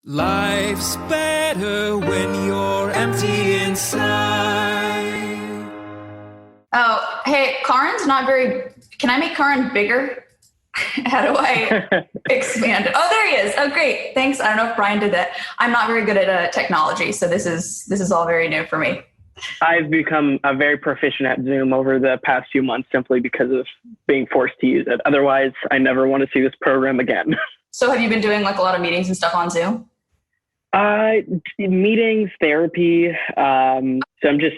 Life's better when you're empty inside. Oh, hey, Karan's not very... Can I make Karan bigger? How do I expand it? Oh, there he is. Oh, great. Thanks. I don't know if Brian did that. I'm not very good at technology, so this is all very new for me. I've become very proficient at Zoom over the past few months simply because of being forced to use it. Otherwise, I never want to see this program again. So have you been doing like a lot of meetings and stuff on Zoom? Meetings, therapy. So I'm just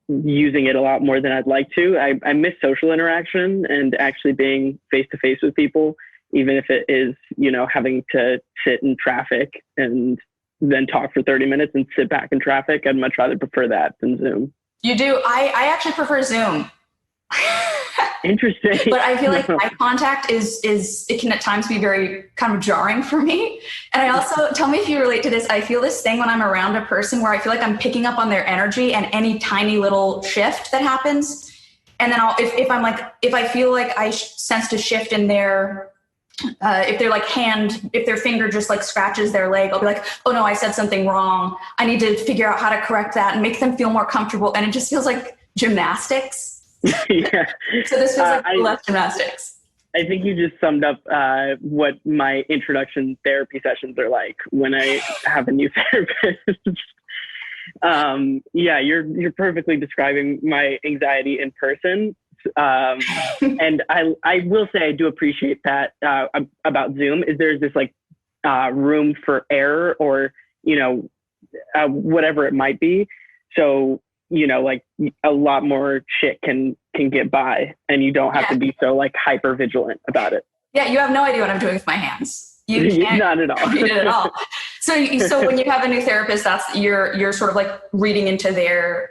using it a lot more than I'd like to. I miss social interaction and actually being face-to-face with people, even if it is, having to sit in traffic and then talk for 30 minutes and sit back in traffic. I'd much rather prefer that than Zoom. You do? I actually prefer Zoom. Interesting. But I feel like eye contact is it can at times be very kind of jarring for me. And I also, tell me if you relate to this, I feel this thing when I'm around a person where I feel like I'm picking up on their energy and any tiny little shift that happens. And then if I feel like I sensed a shift in their, if their if their finger just like scratches their leg, I'll be like, oh no, I said something wrong. I need to figure out how to correct that and make them feel more comfortable. And it just feels like gymnastics. Yeah. So this feels like less gymnastics. I think you just summed up what my introduction therapy sessions are like when I have a new therapist. Yeah, you're perfectly describing my anxiety in person. And I will say I do appreciate that about Zoom is there's this room for error or, whatever it might be. So, a lot more shit can get by and you don't have to be so hyper vigilant about it. Yeah. You have no idea what I'm doing with my hands. You can't not at all. read it at all. So when you have a new therapist, that's you're sort of reading into their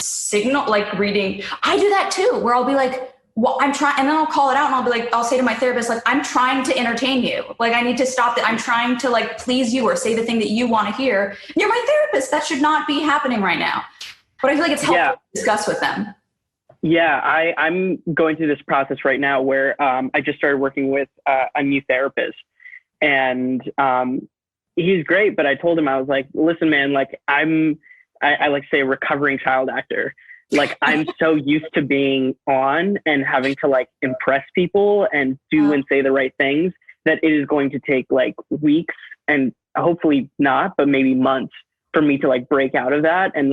signal, reading. I do that too, where I'll be like, well, I'm trying, and then I'll call it out and I'll be like, I'll say to my therapist, I'm trying to entertain you. I need to stop that. I'm trying to please you or say the thing that you want to hear. You're my therapist. That should not be happening right now. But I feel like it's helpful to discuss with them. Yeah, I'm going through this process right now where I just started working with a new therapist. And he's great, but I told him, I was like, listen, man, I like to say a recovering child actor. I'm so used to being on and having to impress people and do and say the right things that it is going to take weeks and hopefully not, but maybe months for me to break out of that and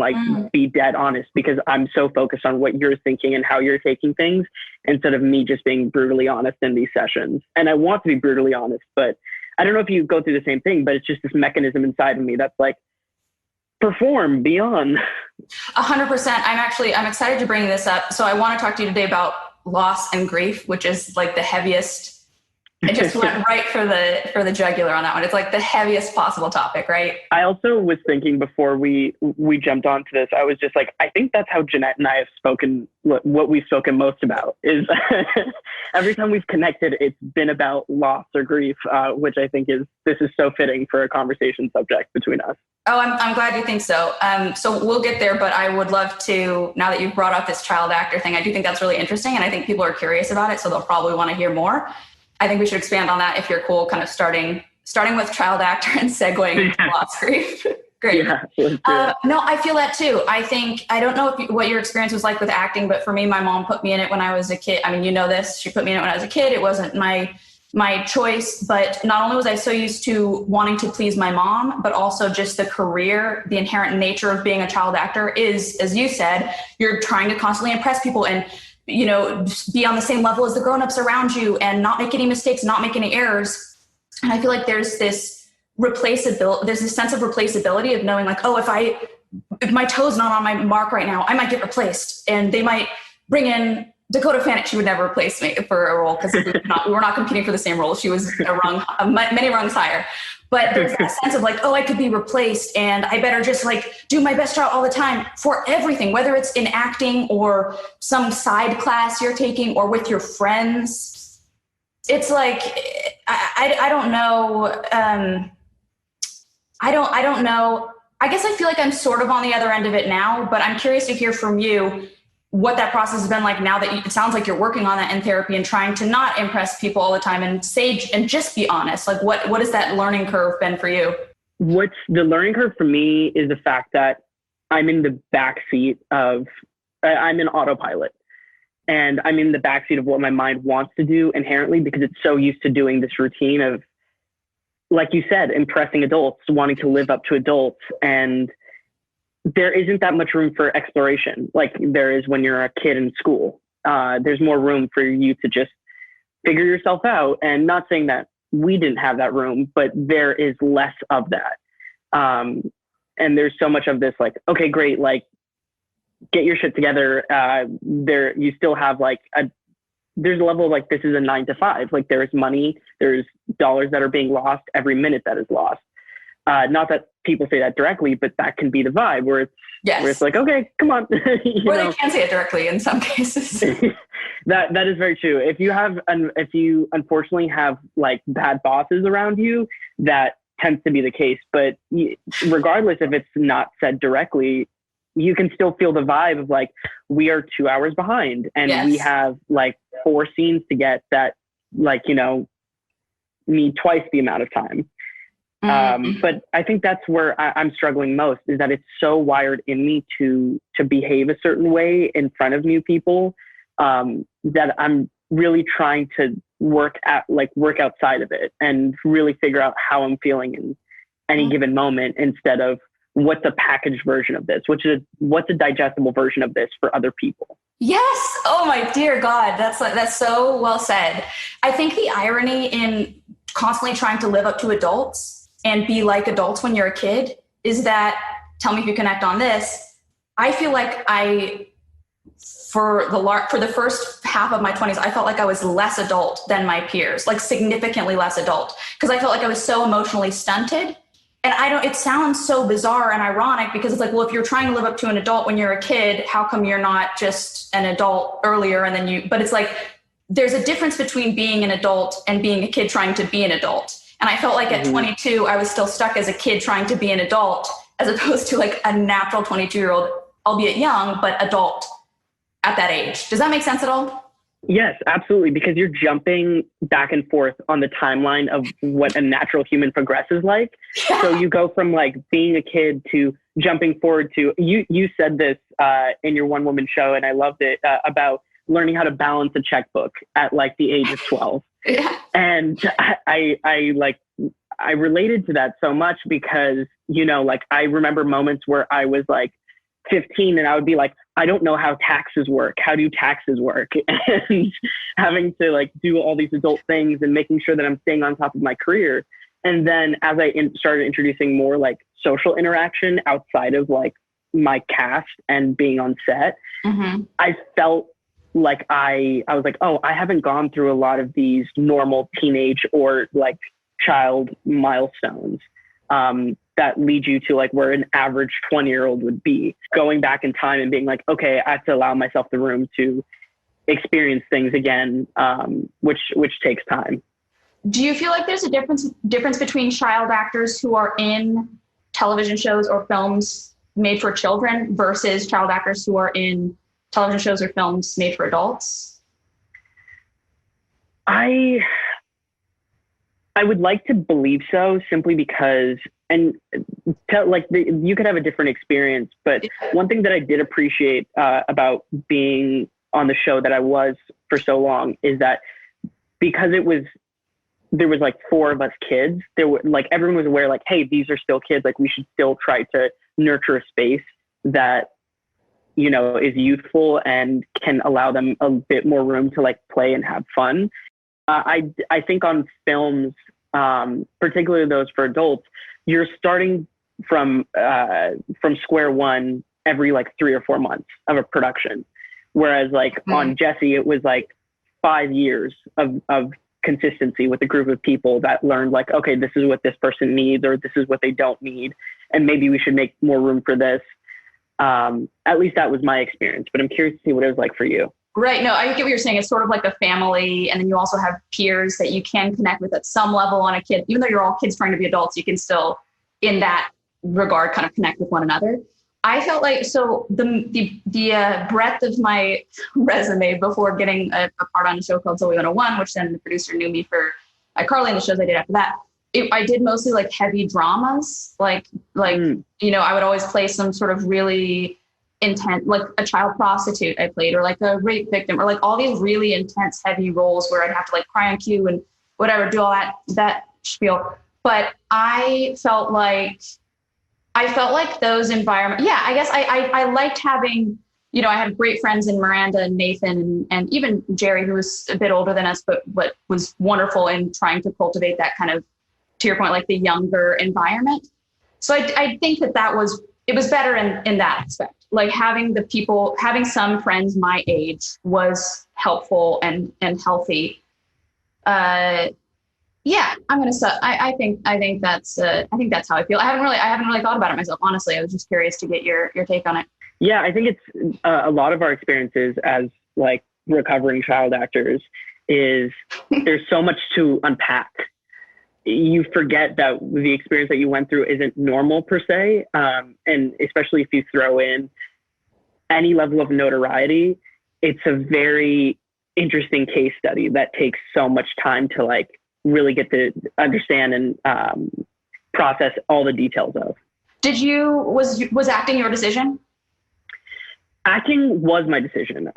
be dead honest, because I'm so focused on what you're thinking and how you're taking things instead of me just being brutally honest in these sessions. And I want to be brutally honest, but I don't know if you go through the same thing, but it's just this mechanism inside of me that's perform beyond. 100%. I'm excited to bring this up. So I want to talk to you today about loss and grief, which is the heaviest. It just went right for the jugular on that one. It's the heaviest possible topic, right? I also was thinking before we jumped onto this, I was just I think that's how Jennette and I have spoken, what we've spoken most about is every time we've connected, it's been about loss or grief, which I think this is so fitting for a conversation subject between us. Oh, I'm glad you think so. So we'll get there, but I would love to, now that you've brought up this child actor thing, I do think that's really interesting. And I think people are curious about it. So they'll probably want to hear more. I think we should expand on that if you're cool, kind of starting with child actor and segueing into loss grief. Great. Yeah, no, I feel that too. I don't know what your experience was like with acting, but for me, my mom put me in it when I was a kid. I mean, you know this, she put me in it when I was a kid. It wasn't my choice, but not only was I so used to wanting to please my mom, but also just the career, the inherent nature of being a child actor is, as you said, you're trying to constantly impress people and be on the same level as the grownups around you and not make any mistakes, not make any errors. And I feel like there's this replaceability, there's this sense of replaceability of knowing if my toe's not on my mark right now, I might get replaced. And they might bring in Dakota Fanning. She would never replace me for a role because we were not competing for the same role. She was many rungs higher. But there's that sense of I could be replaced and I better just do my best job all the time for everything, whether it's in acting or some side class you're taking or with your friends. It's I don't know. I don't know. I guess I feel like I'm sort of on the other end of it now, but I'm curious to hear from you. what that process has been like now that it sounds like you're working on that in therapy and trying to not impress people all the time and just be honest. Like what has that learning curve been for you? What's the learning curve for me is the fact that I'm in the backseat of, I'm in autopilot, and I'm in the backseat of what my mind wants to do inherently, because it's so used to doing this routine of, like you said, impressing adults, wanting to live up to adults. And there isn't that much room for exploration like there is when you're a kid in school. There's more room for you to just figure yourself out. And not saying that we didn't have that room, but there is less of that. And there's so much of this, like, okay, great. Like, get your shit together. You still have like there's a level of like, this is a 9 to 5. Like there's money, there's dollars that are being lost every minute that is lost. Not that people say that directly, but that can be the vibe where it's like, okay, come on. Or they can say it directly in some cases. That is very true. If you unfortunately have like bad bosses around you, that tends to be the case. But regardless if it's not said directly, you can still feel the vibe of like, we are 2 hours behind and we have like 4 scenes to get that, like, need twice the amount of time. But I think that's where I'm struggling most, is that it's so wired in me to behave a certain way in front of new people, that I'm really trying to work outside of it and really figure out how I'm feeling in any given moment, instead of what's a packaged version of this, what's a digestible version of this for other people. Yes. Oh my dear God. That's so well said. I think the irony in constantly trying to live up to adults and be like adults when you're a kid is that, tell me if you connect on this, I feel like for the first half of my 20s, I felt like I was less adult than my peers, like significantly less adult, because I felt like I was so emotionally stunted. And it sounds so bizarre and ironic, because it's like, well, if you're trying to live up to an adult when you're a kid, how come you're not just an adult earlier? And then but it's like, there's a difference between being an adult and being a kid trying to be an adult. And I felt like at 22, I was still stuck as a kid trying to be an adult, as opposed to like a natural 22-year-old, albeit young, but adult at that age. Does that make sense at all? Yes, absolutely. Because you're jumping back and forth on the timeline of what a natural human progresses like. Yeah. So you go from like being a kid to jumping forward to, you said this in your one woman show, and I loved it, about learning how to balance a checkbook at like the age of 12. Yeah. And I related to that so much because, like I remember moments where I was like 15 and I would be like, I don't know how taxes work. How do taxes work? And having to like do all these adult things and making sure that I'm staying on top of my career. And then as I started introducing more like social interaction outside of like my cast and being on set, I felt like I was like, oh, I haven't gone through a lot of these normal teenage or like child milestones that lead you to like where an average 20-year-old would be. Going back in time and being like, okay, I have to allow myself the room to experience things again, which takes time. Do you feel like there's a difference between child actors who are in television shows or films made for children versus child actors who are in television shows or films made for adults? I would like to believe so, simply because, and you could have a different experience, but one thing that I did appreciate about being on the show that I was for so long is that because there was like 4 of us kids, there were like, everyone was aware like, hey, these are still kids. Like we should still try to nurture a space that, is youthful and can allow them a bit more room to like play and have fun. I think on films, particularly those for adults, you're starting from square one every like 3 or 4 months of a production. Whereas like on Jesse, it was like 5 years of consistency with a group of people that learned like, okay, this is what this person needs, or this is what they don't need. And maybe we should make more room for this. At least that was my experience, but I'm curious to see what it was like for you. Right. No, I get what you're saying. It's sort of like a family. And then you also have peers that you can connect with at some level on a kid. Even though you're all kids trying to be adults, you can still, in that regard, kind of connect with one another. I felt like, so the breadth of my resume before getting a part on a show called Zoe 101, which then the producer knew me for iCarly and the shows I did after that. I did mostly like heavy dramas, like you know, I would always play some sort of really intense, like a child prostitute I played, or like a rape victim, or like all these really intense, heavy roles where I'd have to like cry on cue and whatever, do all that spiel. But I felt like those environments. Yeah, I guess I liked having, you know, I had great friends in Miranda and Nathan and even Jerry, who was a bit older than us, but was wonderful in trying to cultivate that kind of, to your point, like the younger environment. So I think it was better in that aspect. Like having some friends my age was helpful and healthy. Yeah, I'm gonna say I think that's how I feel. I haven't really thought about it myself, honestly. I was just curious to get your take on it. Yeah, I think it's a lot of our experiences as like recovering child actors is there's so much to unpack. You forget that the experience that you went through isn't normal per se. And especially if you throw in any level of notoriety, it's a very interesting case study that takes so much time to like really get to understand and process all the details of. Was acting your decision? Acting was my decision.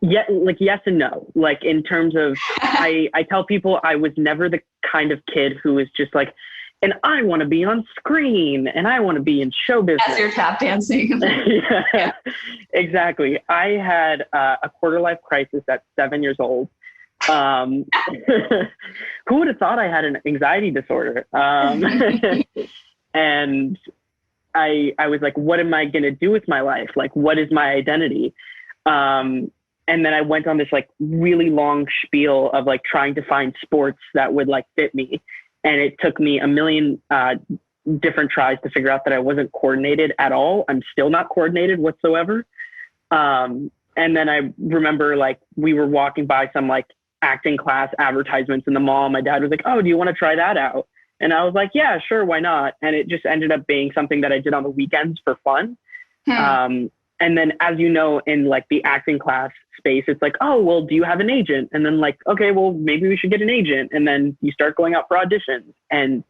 Yes and no. Like in terms of, I tell people I was never the kind of kid who was just like, and I want to be on screen and I want to be in show business. As you're tap dancing. Yeah, exactly. I had a quarter life crisis at 7 years old. Who would have thought I had an anxiety disorder? And I was like, what am I going to do with my life? Like, what is my identity? And then I went on this like really long spiel of like trying to find sports that would like fit me. And it took me a million different tries to figure out that I wasn't coordinated at all. I'm still not coordinated whatsoever. And then I remember like we were walking by some like acting class advertisements in the mall. My dad was like, oh, do you want to try that out? And I was like, yeah, sure, why not? And it just ended up being something that I did on the weekends for fun. And then, as you know, in like the acting class space, it's like, oh, well, do you have an agent? And then like, okay, well, maybe we should get an agent. And then you start going out for auditions. And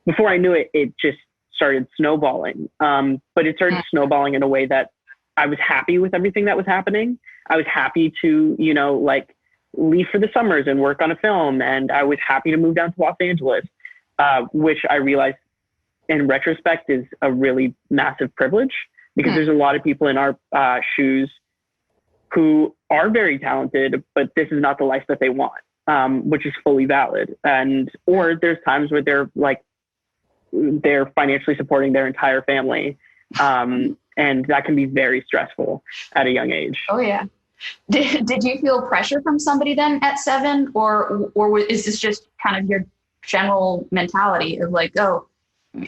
before I knew it, it just started snowballing. But it started snowballing in a way that I was happy with everything that was happening. I was happy to, you know, like leave for the summers and work on a film. And I was happy to move down to Los Angeles. Which I realized in retrospect is a really massive privilege because there's a lot of people in our shoes who are very talented, but this is not the life that they want, which is fully valid. Or there's times where they're financially supporting their entire family. And that can be very stressful at a young age. Oh yeah. Did you feel pressure from somebody then at 7 or is this just kind of your general mentality of like, oh,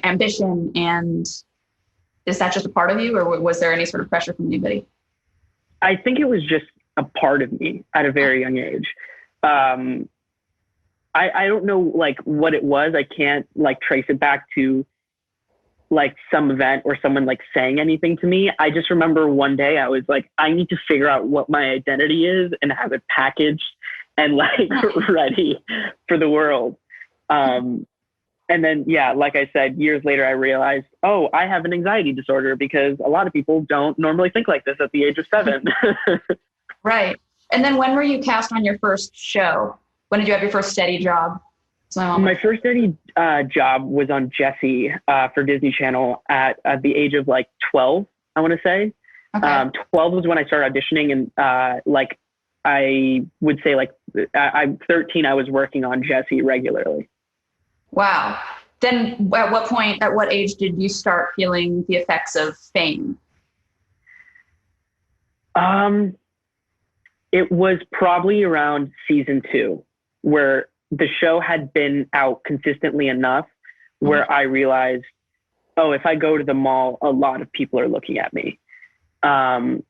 ambition, and is that just a part of you, or was there any sort of pressure from anybody? I think it was just a part of me at a very young age. I don't know like what it was. I can't like trace it back to like some event or someone like saying anything to me. I just remember one day I was like, I need to figure out what my identity is and have it packaged and like ready for the world. And then, yeah, like I said, years later, I realized, oh, I have an anxiety disorder because a lot of people don't normally think like this at the age of 7. Right. And then when were you cast on your first show? When did you have your first steady job? My first steady job was on Jessie for Disney Channel at the age of like 12, I want to say. Okay. 12 was when I started auditioning, and like I would say like I'm 13, I was working on Jessie regularly. Wow. Then at what age did you start feeling the effects of fame? It was probably around season 2 where the show had been out consistently enough where I realized, oh, if I go to the mall, a lot of people are looking at me. And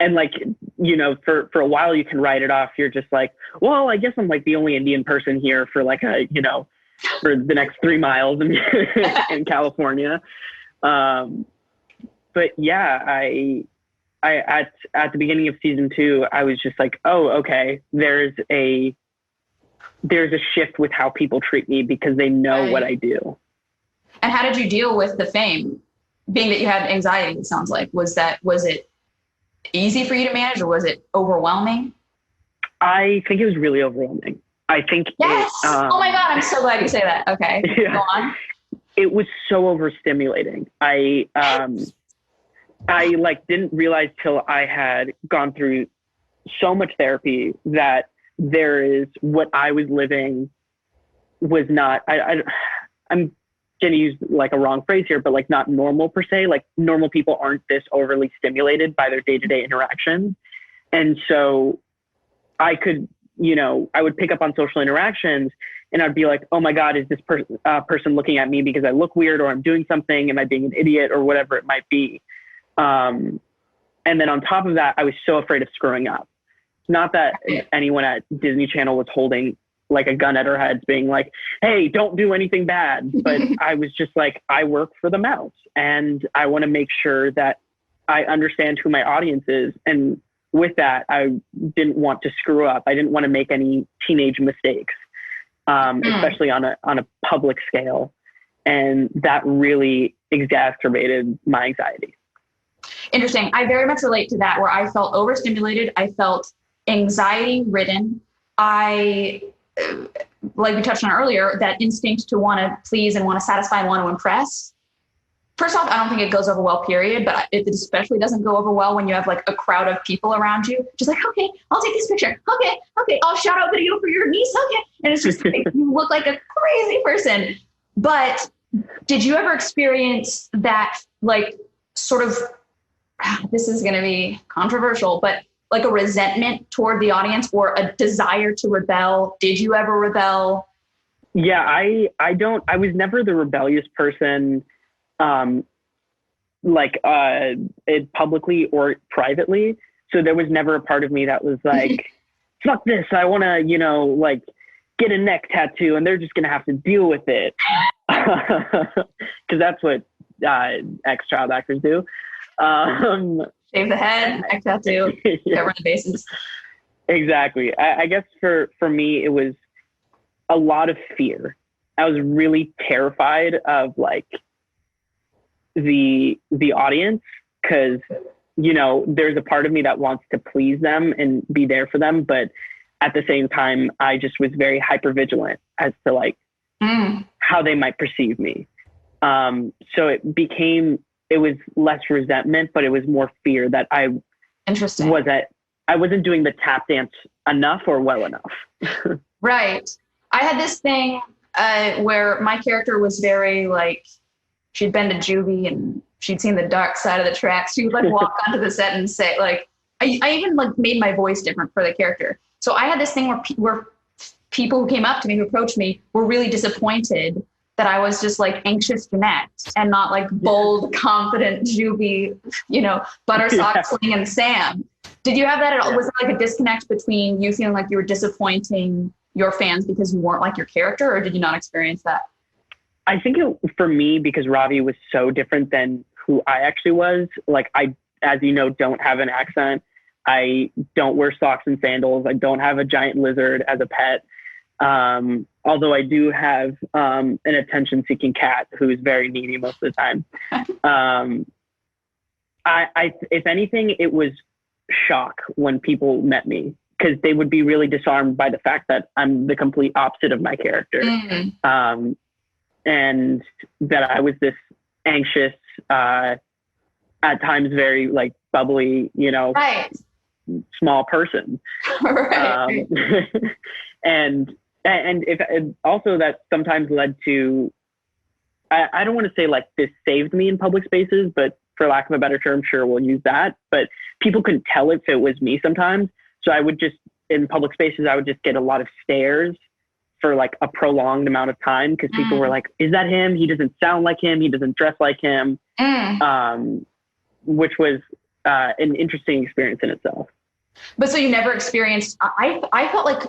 like, you know, for a while you can write it off. You're just like, well, I guess I'm like the only Indian person here for like for the next 3 miles in California. but yeah, I at the beginning of season 2, I was just like, oh, okay, there's a shift with how people treat me because they know what I do. And how did you deal with the fame? Being that you had anxiety, it sounds like, was it easy for you to manage, or was it overwhelming? I think it was really overwhelming. I think yes. Oh my God, I'm so glad you say that. Okay, yeah. Go on. It was so overstimulating. I like didn't realize till I had gone through so much therapy that there is what I was living was not, I'm going to use like a wrong phrase here, but like not normal per se. Like normal people aren't this overly stimulated by their day-to-day interactions. And so I could, I would pick up on social interactions and I'd be like, oh my God, is this person looking at me because I look weird or I'm doing something? Am I being an idiot or whatever it might be? And then on top of that, I was so afraid of screwing up. Not that anyone at Disney Channel was holding like a gun at our heads being like, hey, don't do anything bad. But I was just like, I work for the mouse and I want to make sure that I understand who my audience is. And with that, I didn't want to screw up. I didn't want to make any teenage mistakes, especially on a public scale. And that really exacerbated my anxiety. Interesting. I very much relate to that, where I felt overstimulated. I felt anxiety ridden. Like we touched on earlier, that instinct to want to please and want to satisfy and want to impress. First off, I don't think it goes over well, period. But it especially doesn't go over well when you have like a crowd of people around you. Just like, okay, I'll take this picture. Okay, I'll shout out video for your niece. Okay. And it's just like, you look like a crazy person. But did you ever experience that, like, sort of, this is going to be controversial, but like a resentment toward the audience or a desire to rebel? Did you ever rebel? Yeah, I was never the rebellious person, it publicly or privately. So there was never a part of me that was like, fuck this. I want to, like get a neck tattoo and they're just going to have to deal with it. Cause that's what, ex-child actors do. Shave the head, neck tattoo, cover the bases. Exactly. I guess for me, it was a lot of fear. I was really terrified of like the audience because, there's a part of me that wants to please them and be there for them. But at the same time, I just was very hypervigilant as to like how they might perceive me. So it was less resentment, but it was more fear that I wasn't doing the tap dance enough or well enough. Right. I had this thing where my character was very like, she'd been to juvie and she'd seen the dark side of the tracks. She would like walk onto the set and say like, I even like made my voice different for the character. So I had this thing where people who came up to me, who approached me, were really disappointed that I was just like anxious Jennette and not like bold, confident, juvie, buttersock slinging Sam. Did you have that at all? Was there like a disconnect between you feeling like you were disappointing your fans because you weren't like your character, or did you not experience that? I think for me, because Ravi was so different than who I actually was, like I, as you know, don't have an accent. I don't wear socks and sandals. I don't have a giant lizard as a pet. Although I do have an attention-seeking cat who is very needy most of the time. If anything, it was shock when people met me because they would be really disarmed by the fact that I'm the complete opposite of my character. And that I was this anxious, at times very like bubbly, right. small person. Right. And also that sometimes led to, I don't want to say like this saved me in public spaces, but for lack of a better term, sure, we'll use that. But people couldn't tell if it was me sometimes. So I would just, in public spaces, I would just get a lot of stares for like a prolonged amount of time because people were like, is that him? He doesn't sound like him. He doesn't dress like him. Which was an interesting experience in itself. But so you never experienced, I felt like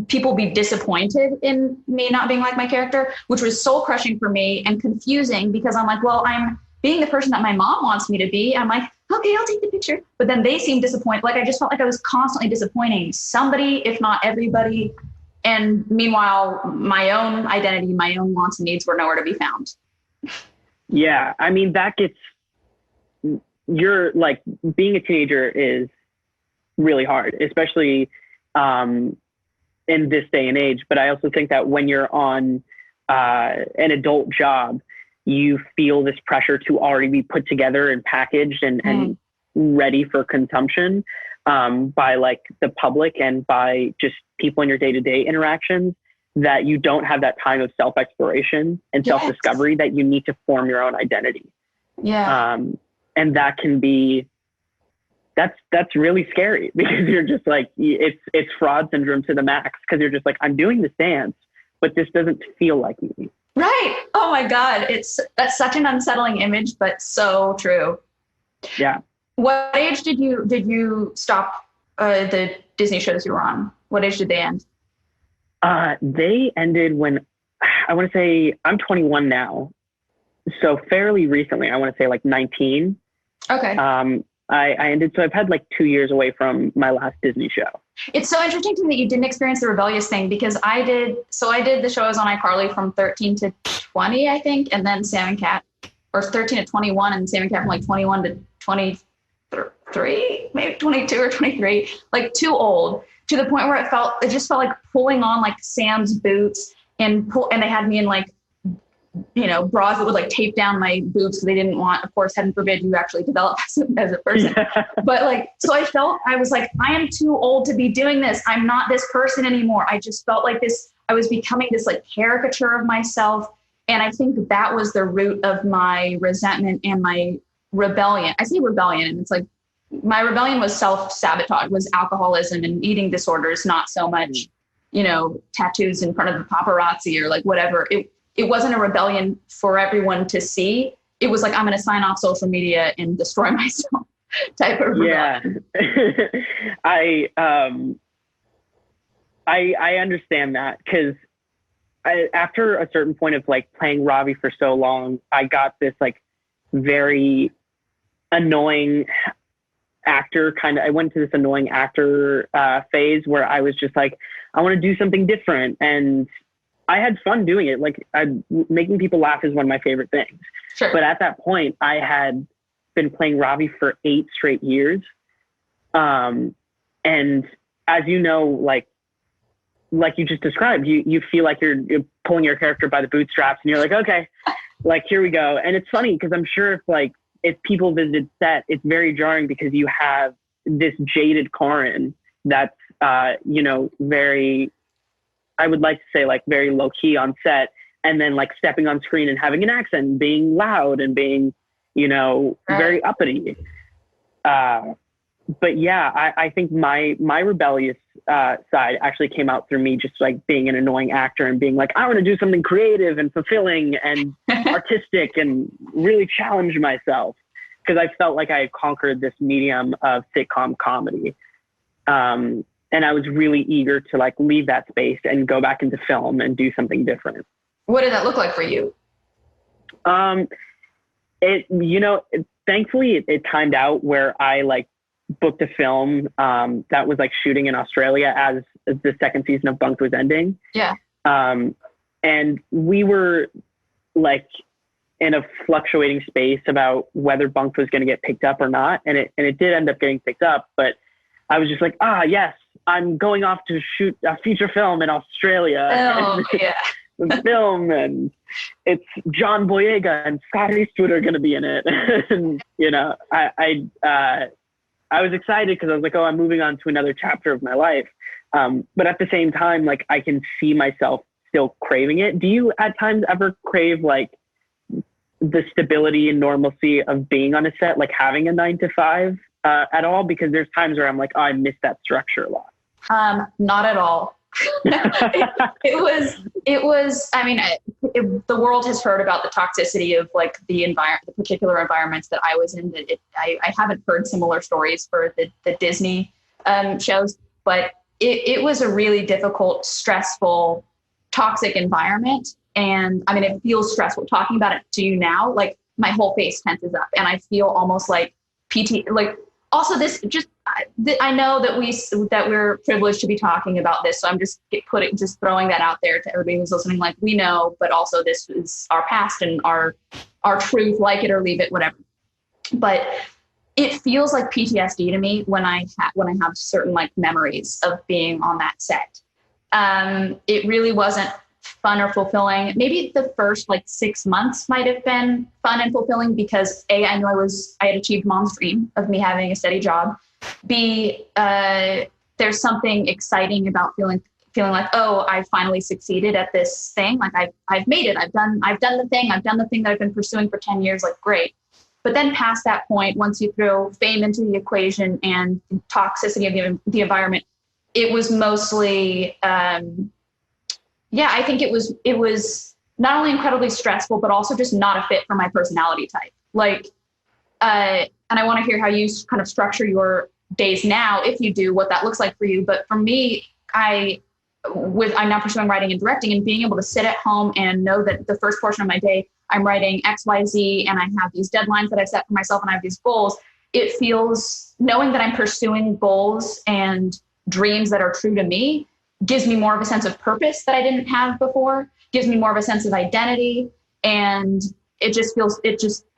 people be disappointed in me not being like my character, which was soul crushing for me and confusing because I'm like, well, I'm being the person that my mom wants me to be. I'm like, okay, I'll take the picture. But then they seemed disappointed. Like I just felt like I was constantly disappointing somebody, if not everybody. And meanwhile, my own identity, my own wants and needs were nowhere to be found. Yeah. I mean, you're like, being a teenager is really hard, especially in this day and age. But I also think that when you're on an adult job, you feel this pressure to already be put together and packaged and ready for consumption by like the public and by just people in your day-to-day interactions, that you don't have that time of self-exploration and self-discovery that you need to form your own identity. Yeah. And that can be, that's really scary, because you're just like, it's fraud syndrome to the max, because you're just like, I'm doing this dance, but this doesn't feel like me. Right. Oh my God. That's such an unsettling image, but so true. Yeah. What age did you stop the Disney shows you were on? What age did they end? They ended when, I want to say, I'm 21 now. So fairly recently, I want to say like 19. Okay. I ended, so I've had like 2 years away from my last Disney show. It's so interesting to me that you didn't experience the rebellious thing, because I did the show I was on iCarly from 13 to 20, I think. And then Sam and Cat, or 13 to 21, and Sam and Cat from like 21 to 23, maybe 22 or 23, like too old, to the point where it just felt like pulling on like Sam's boots and they had me in like, bras that would like tape down my boobs, because they didn't want, of course, heaven forbid, you actually develop as a person. Yeah. But like, so I was like, I am too old to be doing this. I'm not this person anymore. I just felt like I was becoming this like caricature of myself. And I think that was the root of my resentment and my rebellion. I say rebellion, and it's like, my rebellion was self-sabotage, was alcoholism and eating disorders, not so much, tattoos in front of the paparazzi or like whatever. It wasn't a rebellion for everyone to see. It was like, I'm going to sign off social media and destroy myself type of rebellion. Yeah. I understand that, because after a certain point of like playing Ravi for so long, I got this like very annoying actor I went to this annoying actor phase where I was just like, I want to do something different. And I had fun doing it. Like, making people laugh is one of my favorite things. Sure. But at that point, I had been playing Ravi for 8 straight years. And as you know, like you just described, you feel like you're pulling your character by the bootstraps, and you're like, okay, like, here we go. And it's funny, because I'm sure if people visited set, it's very jarring, because you have this jaded Karan that's, very, I would like to say, like, very low key on set, and then like stepping on screen and having an accent, and being loud and being, very uppity. But yeah, I think my rebellious side actually came out through me just like being an annoying actor and being like, I want to do something creative and fulfilling and artistic and really challenge myself, because I felt like I had conquered this medium of sitcom comedy. And I was really eager to like leave that space and go back into film and do something different. What did that look like for you? Thankfully it timed out where I like booked a film that was like shooting in Australia as the second season of Bunked was ending. Yeah. And we were like in a fluctuating space about whether Bunked was going to get picked up or not. And it did end up getting picked up, but I was just like, yes, I'm going off to shoot a feature film in Australia. Oh, yeah. Film, and it's John Boyega and Scott Eastwood are going to be in it. And, I was excited, because I was like, I'm moving on to another chapter of my life. But at the same time, like, I can see myself still craving it. Do you at times ever crave like the stability and normalcy of being on a set, like having a 9 to 5 at all? Because there's times where I'm like, I miss that structure a lot. Not at all. It was, I mean, the world has heard about the toxicity of like the particular environments that I was in. I haven't heard similar stories for the Disney shows, but it was a really difficult, stressful, toxic environment. And I mean, it feels stressful talking about it to you now. Like, my whole face tenses up and I feel almost like like also this just, I know that we're privileged to be talking about this. So I'm just throwing that out there to everybody who's listening. Like we know, but also this is our past and our truth, like it or leave it, whatever. But it feels like PTSD to me when I have certain like memories of being on that set. It really wasn't fun or fulfilling. Maybe the first like 6 months might have been fun and fulfilling because I knew I had achieved mom's dream of me having a steady job. B, there's something exciting about feeling like, oh, I finally succeeded at this thing. Like I've made it. I've done the thing that I've been pursuing for 10 years. Like, great. But then past that point, once you throw fame into the equation and toxicity of the environment, it was mostly, I think it was not only incredibly stressful, but also just not a fit for my personality type. Like, and I want to hear how you kind of structure your days now, if you do, what that looks like for you. But for me, I'm now pursuing writing and directing, and being able to sit at home and know that the first portion of my day, I'm writing X, Y, Z, and I have these deadlines that I've set for myself and I have these goals. It feels, knowing that I'm pursuing goals and dreams that are true to me, gives me more of a sense of purpose that I didn't have before, gives me more of a sense of identity. And it just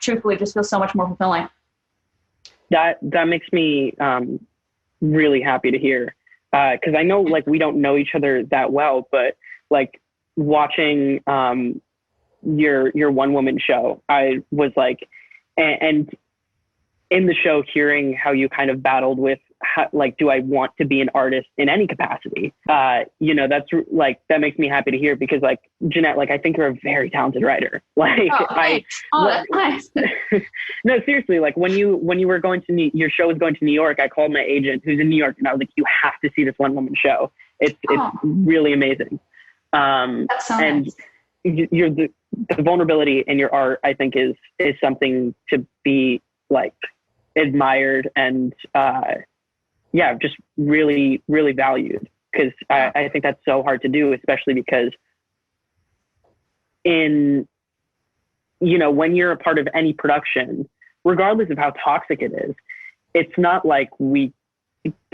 truthfully feels so much more fulfilling. That makes me really happy to hear. Cause I know like we don't know each other that well, but like watching your one woman show, I was like, and in the show, hearing how you kind of battled with how, like, do I want to be an artist in any capacity? That's like, that makes me happy to hear because like Jennette, like, I think you're a very talented writer. Like that's nice. No, seriously, like when you were going to your show was going to New York, I called my agent who's in New York and I was like, you have to see this one woman show. It's really amazing. That's so and nice. You're the vulnerability in your art, I think is something to be like admired and just really, really valued, because I think that's so hard to do, especially because when you're a part of any production, regardless of how toxic it is, it's not like we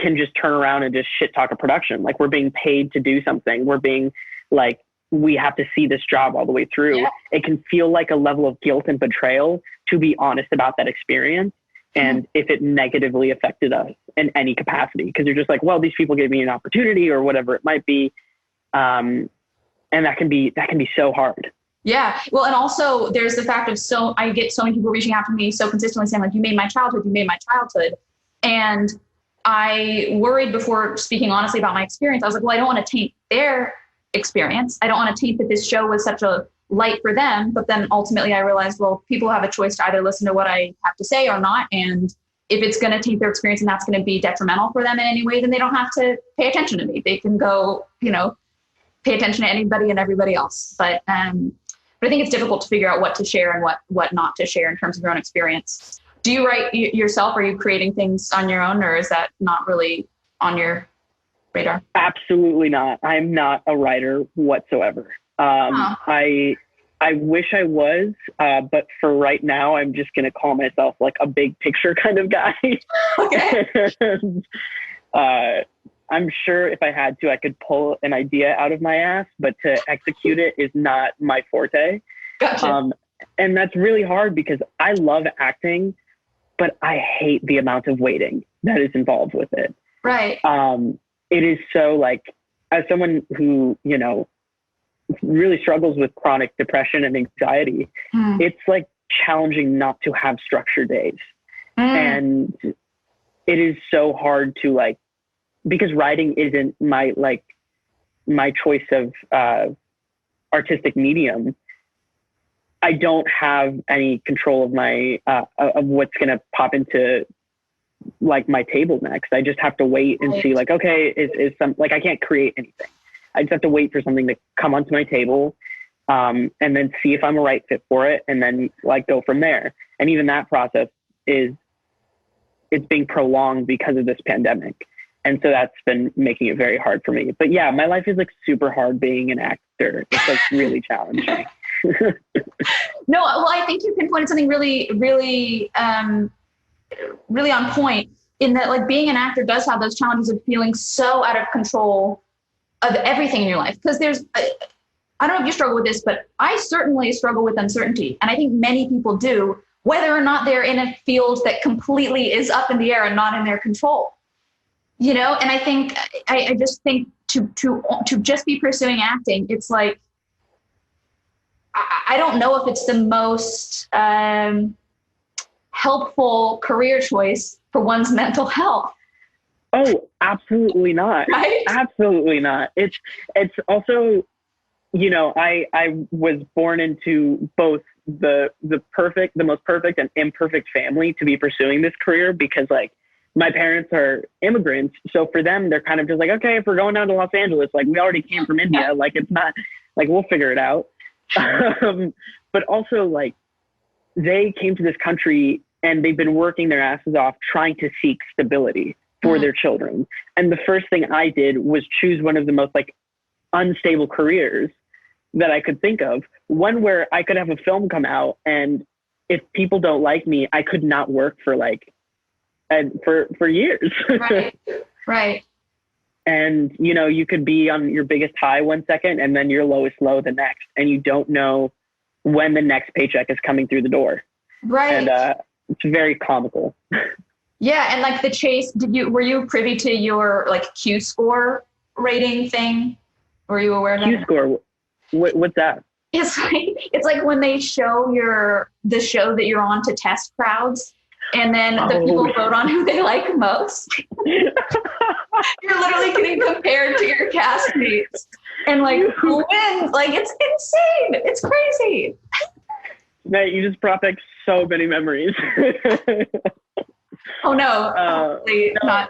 can just turn around and just shit talk a production. Like, we're being paid to do something. We're being like, we have to see this job all the way through. Yeah. It can feel like a level of guilt and betrayal to be honest about that experience. And if it negatively affected us in any capacity, because you're just like, well, these people gave me an opportunity or whatever it might be. And that can be so hard. Yeah. Well, and also there's the fact of I get so many people reaching out to me so consistently saying like, you made my childhood. And I worried before speaking honestly about my experience. I was like, well, I don't want to taint their experience. I don't want to taint that this show was such a light for them. But then ultimately I realized, well, people have a choice to either listen to what I have to say or not. And if it's going to taint their experience and that's going to be detrimental for them in any way, then they don't have to pay attention to me. They can go, pay attention to anybody and everybody else. But I think it's difficult to figure out what to share and what not to share in terms of your own experience. Do you write yourself? Are you creating things on your own, or is that not really on your radar? Absolutely not. I'm not a writer whatsoever. I wish I was, but for right now, I'm just going to call myself like a big picture kind of guy. Okay. I'm sure if I had to, I could pull an idea out of my ass, but to execute it is not my forte. Gotcha. And that's really hard because I love acting, but I hate the amount of waiting that is involved with it. Right. It is so like, as someone who, really struggles with chronic depression and anxiety, it's like challenging not to have structured days. And it is so hard to like, because writing isn't my choice of artistic medium. I don't have any control of my of what's going to pop into like my table next. I just have to wait and see like, okay, is some like, I can't create anything. I just have to wait for something to come onto my table and then see if I'm a right fit for it and then like go from there. And even that process it's being prolonged because of this pandemic. And so that's been making it very hard for me. But yeah, my life is like super hard being an actor. It's like really challenging. No, well, I think you pinpointed something really, really, really on point in that, like, being an actor does have those challenges of feeling so out of control of everything in your life. Because I don't know if you struggle with this, but I certainly struggle with uncertainty. And I think many people do, whether or not they're in a field that completely is up in the air and not in their control. You know, and I think, I just think to just be pursuing acting, it's like, I don't know if it's the most helpful career choice for one's mental health. Oh, absolutely not. Right? Absolutely not. It's also, you know, I was born into both the most perfect and imperfect family to be pursuing this career, because like my parents are immigrants. So for them, they're kind of just like, okay, if we're going down to Los Angeles, like we already came from India, like it's not like, we'll figure it out. But also like they came to this country and they've been working their asses off trying to seek stability for their children. And the first thing I did was choose one of the most like unstable careers that I could think of, one where I could have a film come out, and if people don't like me, I could not work for like, for years. Right. And, you know, you could be on your biggest high one second and then your lowest low the next, and you don't know when the next paycheck is coming through the door. Right. And it's very comical. Yeah. And like the chase, were you privy to your like Q score rating thing? Were you aware of that? Q score? What's that? It's like when they show the show that you're on to test crowds, and then the people vote on who they like most. You're literally getting compared to your castmates, and like who wins? Like it's insane. It's crazy. Mate, you just brought back so many memories. Oh no, not.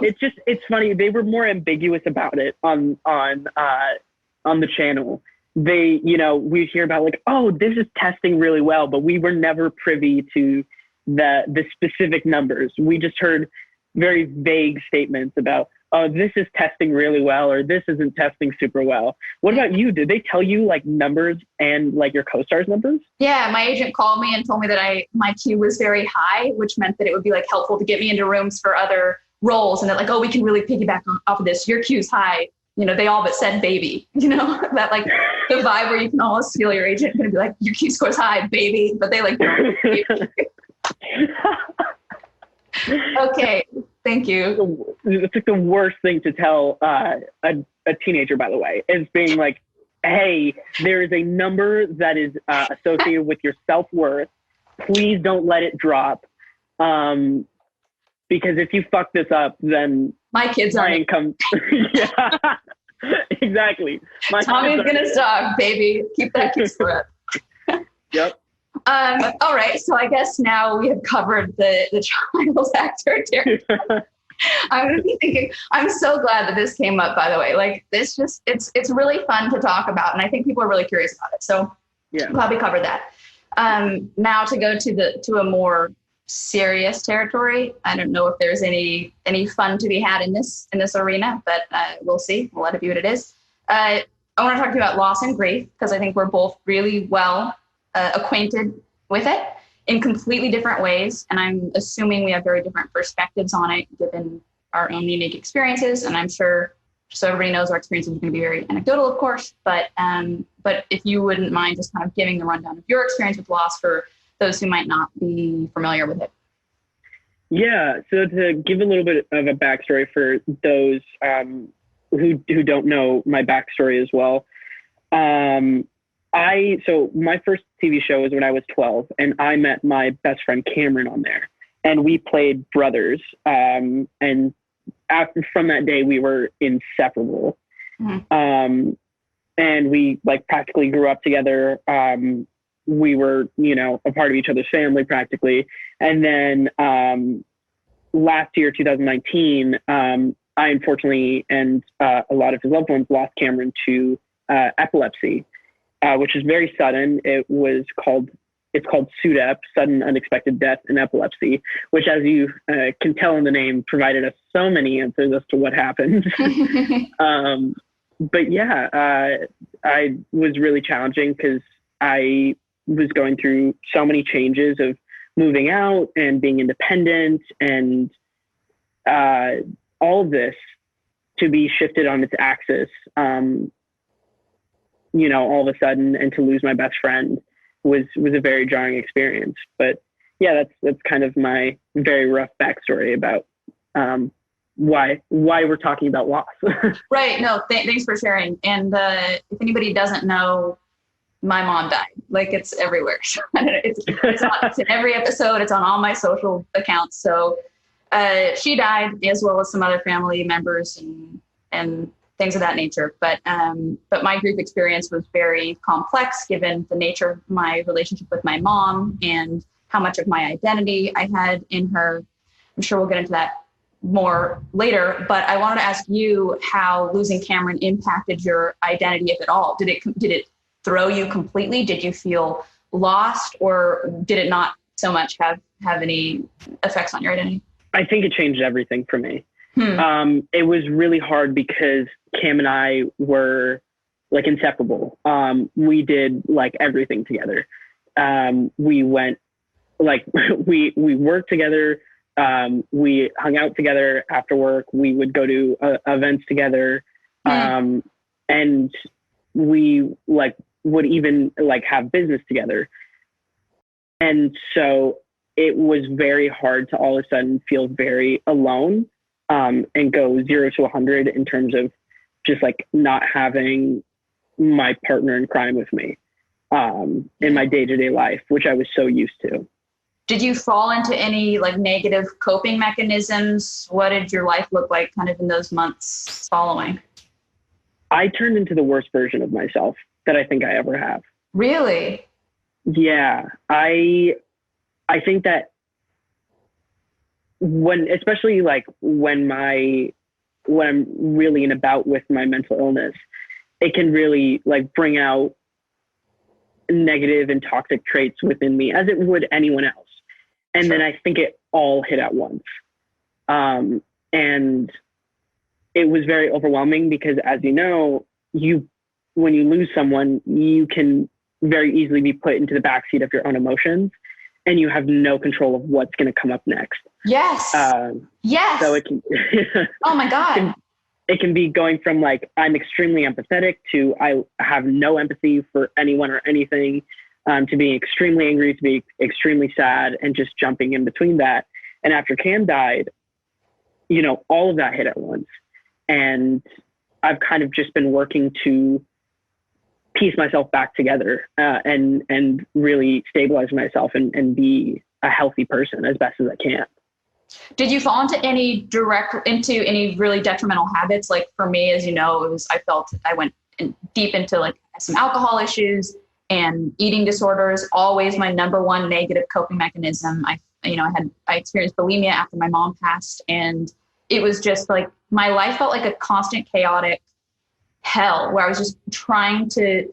It's funny. They were more ambiguous about it on the channel. They, you know, we hear about like, oh, this is testing really well, but we were never privy to the specific numbers. We just heard very vague statements about, oh, this is testing really well, or this isn't testing super well. What about you? Did they tell you like numbers and like your co-stars numbers? Yeah, my agent called me and told me that my Q was very high, which meant that it would be like helpful to get me into rooms for other roles, and that like, oh, we can really piggyback off of this. Your Q's high. You know, they all but said baby, you know, that like the vibe where you can almost feel your agent going to be like, your Q score's high, baby. But they like, don't. Okay, thank you. It's like the worst thing to tell a teenager, by the way, is being like, hey, there is a number that is associated with your self-worth. Please don't let it drop. Because if you fuck this up, then my kids are income. Yeah, exactly. Tommy's gonna stop, baby. Keep that Q score up. Yep. All right. So I guess now we have covered the child actor territory. I'm gonna be thinking. I'm so glad that this came up. By the way, like this, it's really fun to talk about, and I think people are really curious about it. So yeah, I'm glad we covered that. Now to go to a more serious territory. I don't know if there's any fun to be had in this arena, but we'll see. We'll let it be what it is. I want to talk to you about loss and grief, because I think we're both really well acquainted with it in completely different ways. And I'm assuming we have very different perspectives on it, given our own unique experiences. And I'm sure, so everybody knows, our experiences are going to be very anecdotal, of course. But if you wouldn't mind just kind of giving the rundown of your experience with loss for those who might not be familiar with it. Yeah. So to give a little bit of a backstory for those who don't know my backstory as well. So my first TV show was when I was 12, and I met my best friend Cameron on there, and we played brothers. And from that day, we were inseparable. Mm-hmm. And we like practically grew up together. We were, you know, a part of each other's family practically. And then last year, 2019, I unfortunately, and a lot of his loved ones, lost Cameron to epilepsy, which is very sudden. It's called SUDEP, sudden unexpected death in epilepsy, which, as you can tell in the name, provided us so many answers as to what happened. But yeah, I was really challenging because I was going through so many changes of moving out and being independent and all of this to be shifted on its axis, all of a sudden, and to lose my best friend was a very jarring experience. But yeah, that's kind of my very rough backstory about why we're talking about loss. Right. No, thanks for sharing. And if anybody doesn't know, my mom died. Like, it's everywhere. It's in every episode. It's on all my social accounts. So she died, as well as some other family members and things of that nature. But my grief experience was very complex, given the nature of my relationship with my mom and how much of my identity I had in her. I'm sure we'll get into that more later, but I wanted to ask you how losing Cameron impacted your identity, if at all. Did it throw you completely? Did you feel lost, or did it not so much have any effects on your identity? I think it changed everything for me. It was really hard because Cam and I were like inseparable. We did like everything together. We went like we worked together. We hung out together after work. We would go to events together. And we like would even like have business together. And so it was very hard to all of a sudden feel very alone, and go 0 to 100 in terms of just like not having my partner in crime with me, in my day-to-day life, which I was so used to. Did you fall into any like negative coping mechanisms? What did your life look like kind of in those months following? I turned into the worst version of myself that I think I ever have. Really? Yeah. I think that especially like when I'm really in a bout with my mental illness, it can really like bring out negative and toxic traits within me, as it would anyone else. And then I think it all hit at once. And it was very overwhelming because, as you know, when you lose someone, you can very easily be put into the backseat of your own emotions, and you have no control of what's going to come up next. Yes. Yes. So it can, oh my God. It can be going from like, I'm extremely empathetic to I have no empathy for anyone or anything, to being extremely angry, to be extremely sad, and just jumping in between that. And after Cam died, all of that hit at once. And I've kind of just been working to piece myself back together, and really stabilize myself and be a healthy person as best as I can. Did you fall into any really detrimental habits? Like for me, as you know, I went deep into like some alcohol issues and eating disorders. Always my number one negative coping mechanism. I experienced bulimia after my mom passed, and it was just like my life felt like a constant chaotic hell where I was just trying to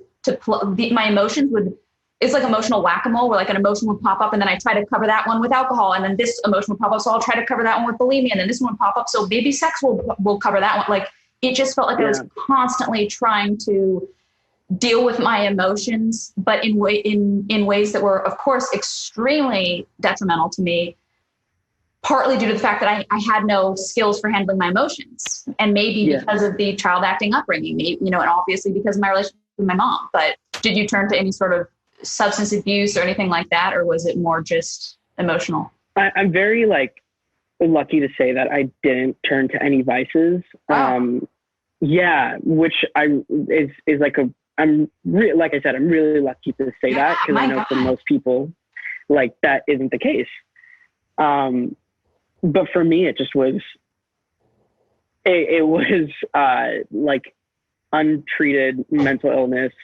my emotions it's like emotional whack-a-mole, where like an emotion would pop up and then I try to cover that one with alcohol, and then this emotion would pop up, so I'll try to cover that one with bulimia, and then this one would pop up, so maybe sex will cover that one. Like it just felt like I was constantly trying to deal with my emotions, but in ways that were, of course, extremely detrimental to me, partly due to the fact that I had no skills for handling my emotions, and maybe because of the child acting upbringing, and obviously because of my relationship with my mom. But did you turn to any sort of substance abuse or anything like that, or was it more just emotional? I'm very lucky to say that I didn't turn to any vices. Wow. Which is like like I said, I'm really lucky to say that, because I know for most people, like that isn't the case. But for me, it just was, it was like untreated mental illness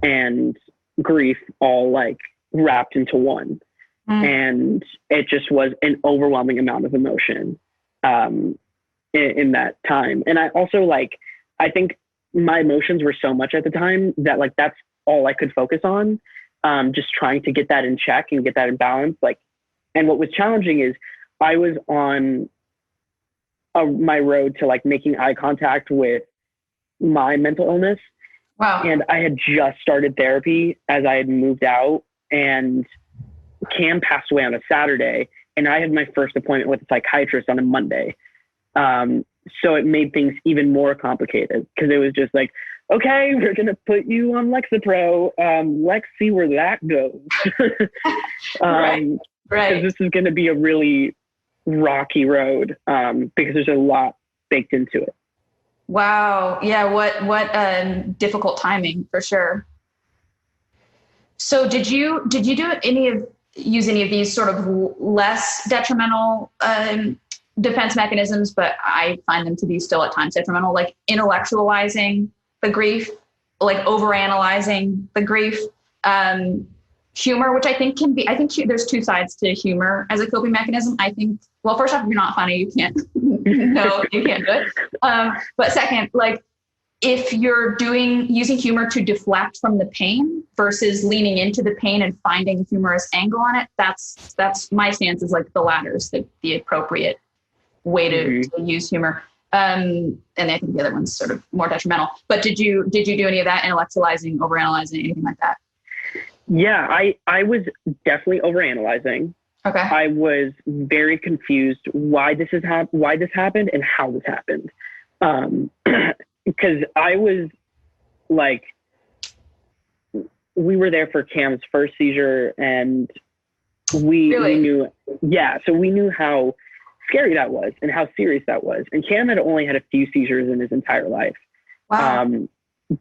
and grief all like wrapped into one. And it just was an overwhelming amount of emotion in that time. And I also I think my emotions were so much at the time that like that's all I could focus on, just trying to get that in check and get that in balance. And what was challenging is I was on my road to like making eye contact with my mental illness, Wow. And I had just started therapy as I had moved out, and Cam passed away on a Saturday, and I had my first appointment with a psychiatrist on a Monday. So it made things even more complicated, because it was just like, okay, we're going to put you on Lexapro. Let's see where that goes. Right. Because this is going to be a really rocky road, because there's a lot baked into it. Wow. Yeah. What difficult timing, for sure. So did you use any of these sort of less detrimental defense mechanisms, but I find them to be still at times detrimental, like intellectualizing the grief, like overanalyzing the grief, humor, which I think there's two sides to humor as a coping mechanism. I think, well, first off, if you're not funny, you can't, no, you can't do it. But second, like, if you're using humor to deflect from the pain versus leaning into the pain and finding a humorous angle on it, that's my stance, is like the latter is the appropriate way to use humor. And I think the other one's sort of more detrimental. But did you do any of that, intellectualizing, overanalyzing, anything like that? Yeah, I was definitely overanalyzing. Okay. I was very confused why this happened and how this happened. Because I was like, we were there for Cam's first seizure, and we knew, so we knew how scary that was and how serious that was. And Cam had only had a few seizures in his entire life. Wow.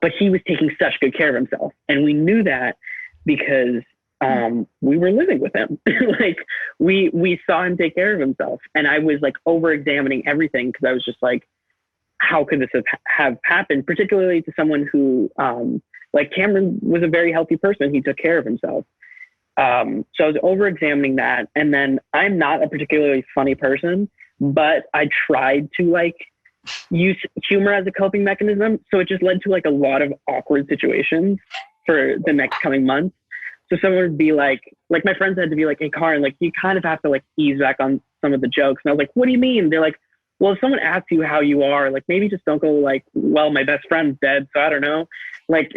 But he was taking such good care of himself. And we knew that because we were living with him. Like we saw him take care of himself. And I was like over-examining everything, because I was just like, how could this have happened, particularly to someone who, like Cameron was a very healthy person. He took care of himself. So I was over-examining that. And then I'm not a particularly funny person, but I tried to like use humor as a coping mechanism. So it just led to like a lot of awkward situations for the next coming months. So someone would be like my friends had to be like, hey, Karan, like you kind of have to like ease back on some of the jokes. And I was like, what do you mean? They're like, well, if someone asks you how you are, like maybe just don't go like, well, my best friend's dead, so I don't know. Like,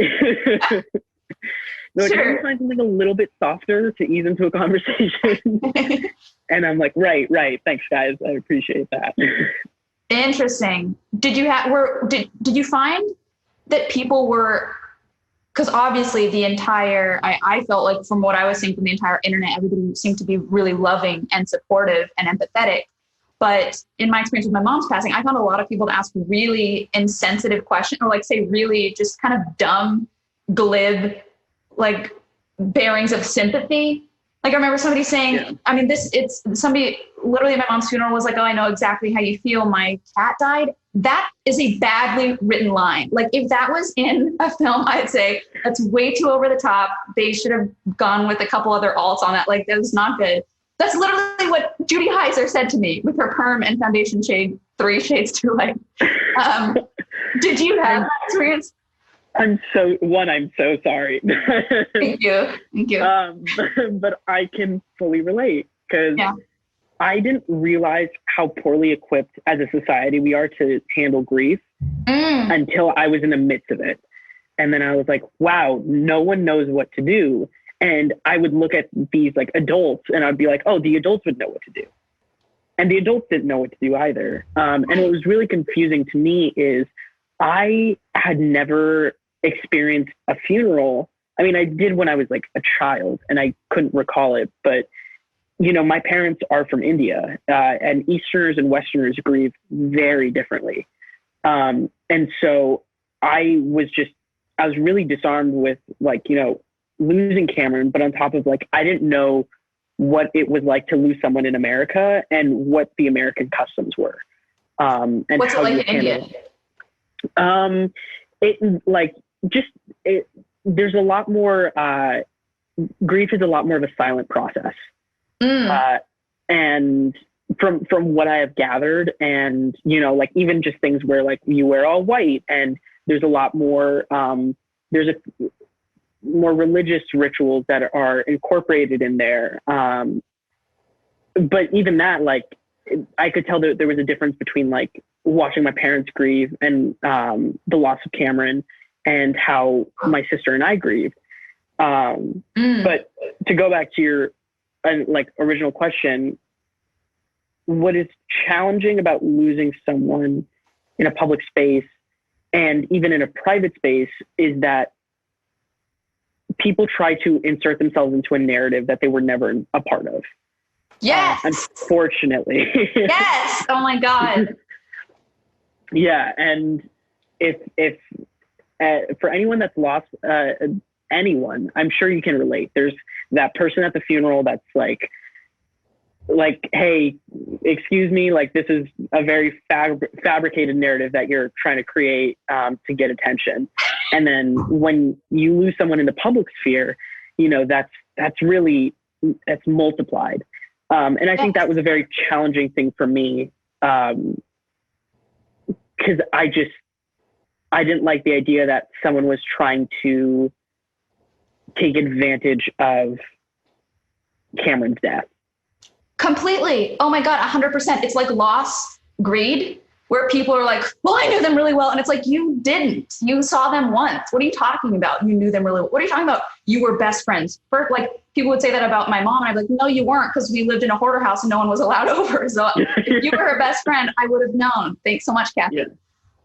like, sure. Can you find something a little bit softer to ease into a conversation? And I'm like, right. Thanks, guys. I appreciate that. Interesting. Did you find that people were, because obviously I felt like from what I was seeing from the entire internet, everybody seemed to be really loving and supportive and empathetic. But in my experience with my mom's passing, I found a lot of people to ask really insensitive questions, or like say really just kind of dumb, glib, like bearings of sympathy. Like I remember somebody saying, I mean, somebody literally at my mom's funeral was like, oh, I know exactly how you feel. My cat died. That is a badly written line. Like if that was in a film, I'd say that's way too over the top. They should have gone with a couple other alts on that. Like that was not good. That's literally what Judy Heiser said to me with her perm and foundation shade 3 shades too light. Did you have that experience? I'm so sorry. Thank you. But I can fully relate, because I didn't realize how poorly equipped as a society we are to handle grief until I was in the midst of it. And then I was like, wow, no one knows what to do. And I would look at these like adults and I'd be like, oh, the adults would know what to do. And the adults didn't know what to do either. And what was really confusing to me is I had never experienced a funeral. I mean, I did when I was like a child and I couldn't recall it, but you know, my parents are from India, and Easterners and Westerners grieve very differently. And so I was really disarmed with like, you know, losing Cameron, but on top of like, I didn't know what it was like to lose someone in America and what the American customs were. And what's it like in India? There's a lot more, grief is a lot more of a silent process. And from what I have gathered, and, you know, like even just things where like you wear all white and there's a lot more, there's more religious rituals that are incorporated in there. But even that, like, I could tell that there was a difference between like watching my parents grieve and the loss of Cameron and how my sister and I grieved. But to go back to your original question, what is challenging about losing someone in a public space and even in a private space is that people try to insert themselves into a narrative that they were never a part of. Yes. Unfortunately. Yes. Oh my God. Yeah. And if for anyone that's lost anyone, I'm sure you can relate. There's that person at the funeral that's like, hey, excuse me, like this is a very fabricated narrative that you're trying to create to get attention. And then when you lose someone in the public sphere, you know, that's multiplied. And I think that was a very challenging thing for me, because I didn't like the idea that someone was trying to take advantage of Cameron's death. Completely. Oh my God, 100%. It's like loss, greed, where people are like, well, I knew them really well. And it's like, you didn't. You saw them once. What are you talking about? You knew them really well. What are you talking about? You were best friends. Like, people would say that about my mom. And I'd be like, no, you weren't, because we lived in a hoarder house and no one was allowed over. So if you were her best friend, I would have known. Thanks so much, Kathy.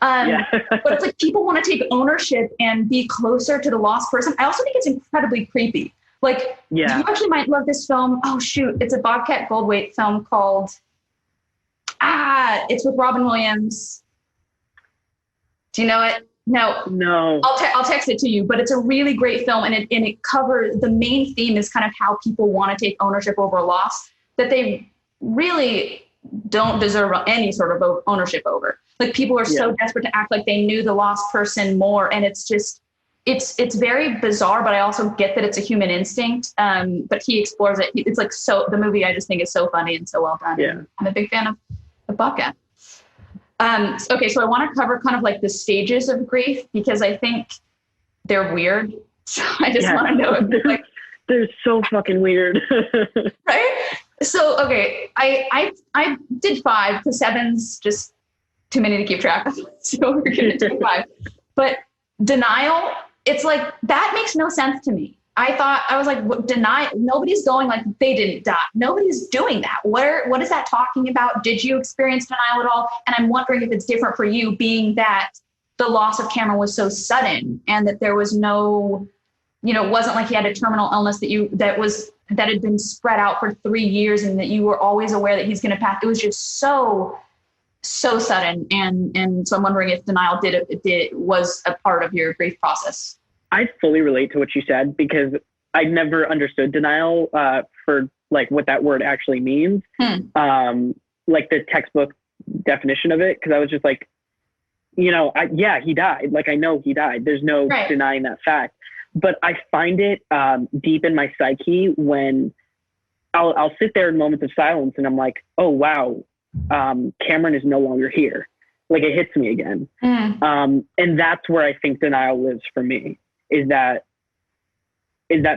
Yeah. But it's like people want to take ownership and be closer to the lost person. I also think it's incredibly creepy. Like, you actually might love this film. Oh, shoot. It's a Bobcat Goldthwait film called, it's with Robin Williams. Do you know it? No. I'll text it to you, but it's a really great film. And it covers, the main theme is kind of how people want to take ownership over a loss that they really don't deserve any sort of ownership over. Like, people are so desperate to act like they knew the lost person more. And it's just, it's very bizarre, but I also get that it's a human instinct. But he explores it. It's like, so the movie I just think is so funny and so well done. Yeah. I'm a big fan of Bobcat. Okay. So I want to cover kind of like the stages of grief, because I think they're weird. So I just want to know if they're so fucking weird. Right. So, okay. I did 5 because 7's just too many to keep track of. So we're going to do 5, but denial, it's like, that makes no sense to me. I was like, what, deny? Nobody's going like they didn't die. Nobody's doing that. What is that talking about? Did you experience denial at all? And I'm wondering if it's different for you, being that the loss of Cameron was so sudden and that there was no, it wasn't like he had a terminal illness that had been spread out for 3 years and that you were always aware that he's going to pass. It was just so sudden. And so I'm wondering if denial was a part of your grief process. I fully relate to what you said, because I never understood denial for like what that word actually means. Like the textbook definition of it. Cause I was just like, he died. Like, I know he died. There's no denying that fact, but I find it deep in my psyche when I'll sit there in moments of silence and I'm like, oh, wow. Cameron is no longer here. Like, it hits me again. And that's where I think denial lives for me, is that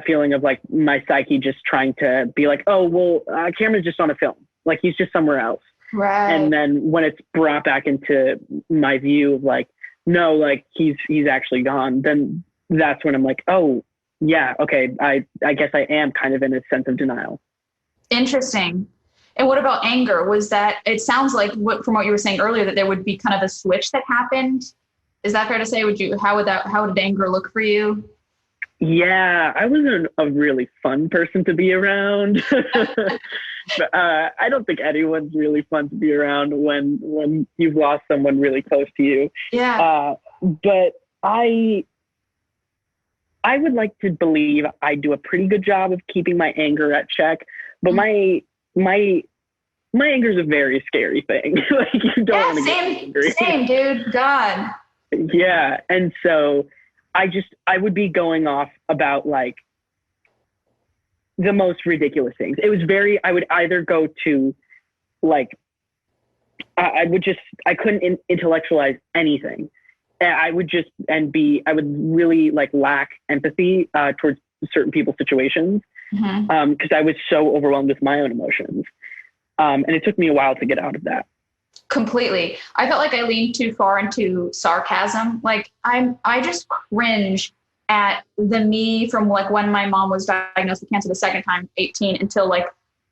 feeling of like my psyche just trying to be like, oh, well, Cameron's just on a film. Like, he's just somewhere else. Right. And then when it's brought back into my view of like, no, like he's actually gone, then that's when I'm like, oh yeah, okay. I guess I am kind of in a sense of denial. Interesting. And what about anger? Was that, it sounds like from what you were saying earlier, that there would be kind of a switch that happened. Is that fair to say? How did anger look for you? Yeah, I wasn't a really fun person to be around. But, I don't think anyone's really fun to be around when you've lost someone really close to you. Yeah. But I would like to believe I do a pretty good job of keeping my anger at check, but my anger is a very scary thing. Like, you don't want to get angry. Same, dude. God. Yeah. And so I would be going off about like the most ridiculous things. I would either go to like, I couldn't intellectualize anything. I would really like lack empathy towards certain people's situations. Because I was so overwhelmed with my own emotions. And it took me a while to get out of that. Completely. I felt like I leaned too far into sarcasm. Like I just cringe at the me from like when my mom was diagnosed with cancer the second time, 18, until like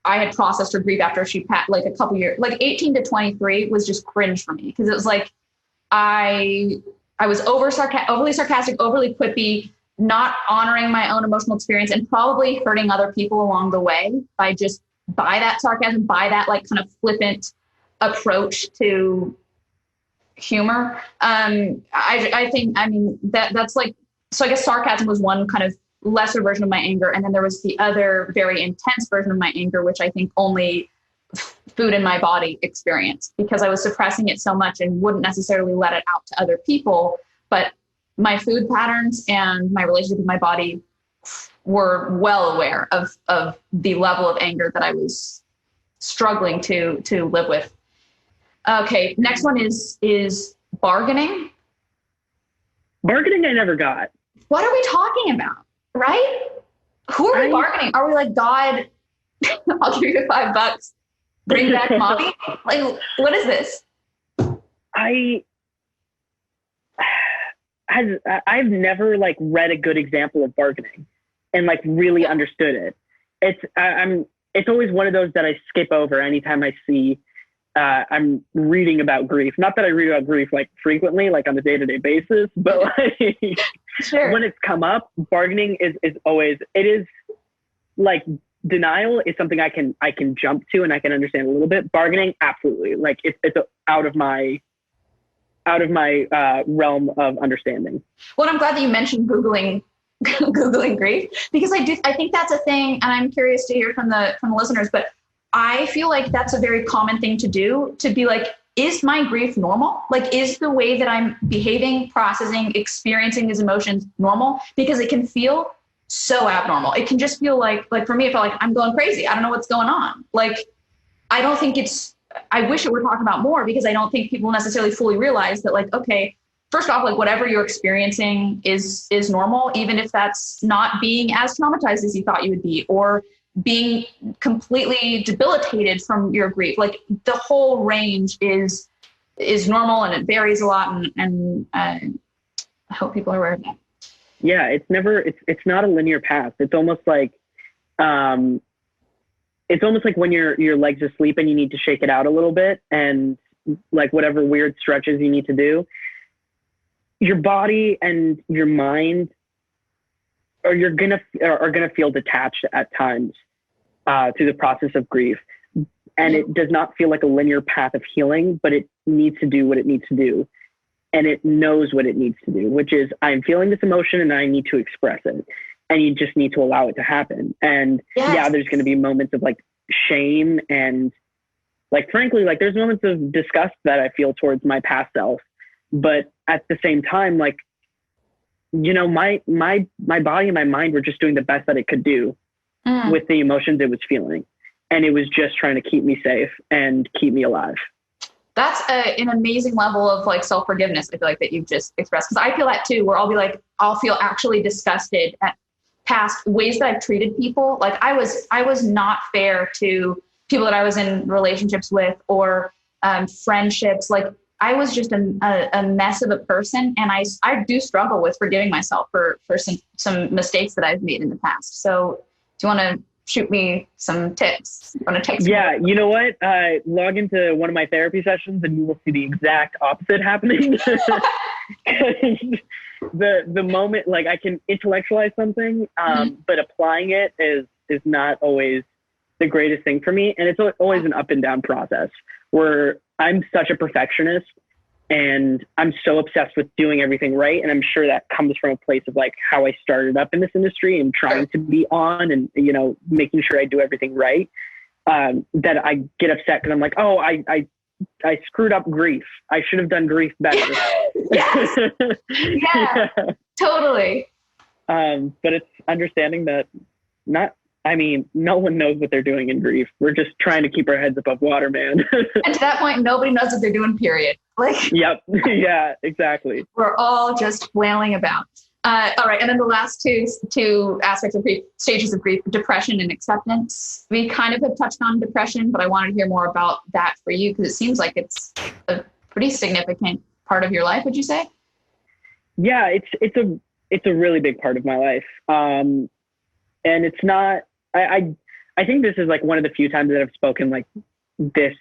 I had processed her grief after she passed, like a couple years, like 18 to 23 was just cringe for me. Cause it was like, I was overly sarcastic, overly quippy, not honoring my own emotional experience, and probably hurting other people along the way by that sarcasm, by that like kind of flippant approach to humor. I think that's like, so I guess sarcasm was one kind of lesser version of my anger. And then there was the other very intense version of my anger, which I think only food in my body experienced, because I was suppressing it so much and wouldn't necessarily let it out to other people. But my food patterns and my relationship with my body were well aware of the level of anger that I was struggling to live with. Okay, next one is bargaining. Bargaining I never got. What are we talking about, right? Who are we bargaining? Are we like, God, I'll give you $5, bring back mommy? Like, what is this? I've never like read a good example of bargaining and like really understood it. It's always one of those that I skip over anytime I see I'm reading about grief. Not that I read about grief like frequently, like on a day-to-day basis, but like Sure. When it's come up, bargaining is always, it is like denial is something I can jump to and I can understand a little bit. Bargaining, absolutely. Like it's out of my realm of understanding. Well, I'm glad that you mentioned Googling grief, because I think that's a thing, and I'm curious to hear from the listeners, but I feel like that's a very common thing to do, to be like, is my grief normal? Like, is the way that I'm behaving, processing, experiencing these emotions normal? Because it can feel so abnormal. It can just feel like for me, it felt like I'm going crazy. I don't know what's going on. Like, I don't think I wish it were talked about more, because I don't think people necessarily fully realize that, like, okay, first off, like whatever you're experiencing is normal, even if that's not being as traumatized as you thought you would be, or being completely debilitated from your grief. Like, the whole range is normal, and it varies a lot. And I hope people are aware of that. Yeah, it's not a linear path. It's almost like when your leg's asleep and you need to shake it out a little bit, and like whatever weird stretches you need to do, your body and your mind are gonna feel detached at times through the process of grief. And it does not feel like a linear path of healing, but it needs to do what it needs to do. And it knows what it needs to do, which is, I'm feeling this emotion and I need to express it. And you just need to allow it to happen. And yeah, there's going to be moments of like shame, and like, frankly, like there's moments of disgust that I feel towards my past self. But at the same time, like, you know, my body and my mind were just doing the best that it could do with the emotions it was feeling. And it was just trying to keep me safe and keep me alive. That's an amazing level of like self-forgiveness, I feel like, that you've just expressed. Because I feel that too, where I'll feel actually disgusted at past ways that I've treated people. Like, I was not fair to people that I was in relationships with, or friendships. Like, I was just a mess of a person. And I do struggle with forgiving myself for some mistakes that I've made in the past. So do you want to shoot me some tips? Want to take some? Yeah, you know what? Log into one of my therapy sessions and you will see the exact opposite happening. The moment, like, I can intellectualize something, but applying it is not always the greatest thing for me. And it's always an up and down process, where I'm such a perfectionist and I'm so obsessed with doing everything right. And I'm sure that comes from a place of like how I started up in this industry and trying to be on and, you know, making sure I do everything right. That I get upset because I'm like, oh, I screwed up grief. I should have done grief better. Yes. Yeah, totally. But it's understanding that no one knows what they're doing in grief. We're just trying to keep our heads above water, man. And to that point, nobody knows what they're doing, period. Like, yep. Yeah, exactly. We're all just flailing about. All right. And then the last two aspects of grief, stages of grief, depression and acceptance. We kind of have touched on depression, but I wanted to hear more about that for you because it seems like it's a pretty significant part of your life, would you say? Yeah, it's a really big part of my life. And it's not, I think this is like one of the few times that I've spoken like this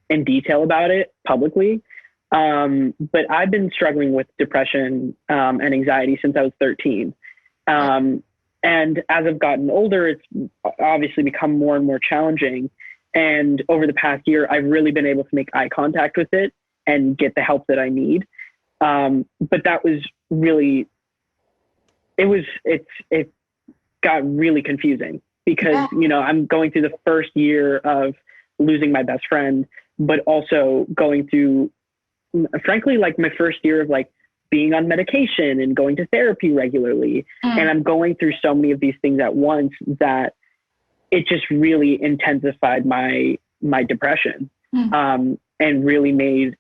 in detail about it publicly. But I've been struggling with depression and anxiety since I was 13. And as I've gotten older, it's obviously become more and more challenging. And over the past year, I've really been able to make eye contact with it and get the help that I need. But that was really, it got really confusing because, you know, I'm going through the first year of losing my best friend, but also going through, frankly, like my first year of like being on medication and going to therapy regularly. And I'm going through so many of these things at once that it just really intensified my depression, and really made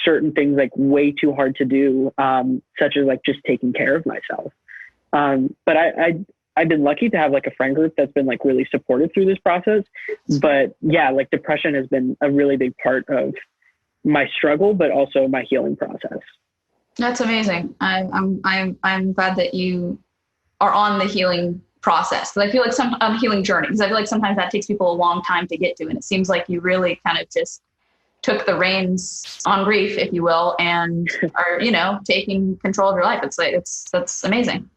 certain things like way too hard to do, such as like just taking care of myself. But I've been lucky to have like a friend group that's been like really supportive through this process. But yeah, like depression has been a really big part of my struggle, but also my healing process. That's amazing. I'm glad that you are on the healing process. Because I feel like healing journey, because I feel like sometimes that takes people a long time to get to. And it seems like you really kind of just took the reins on grief, if you will, and are, you know, taking control of your life. It's like, that's amazing.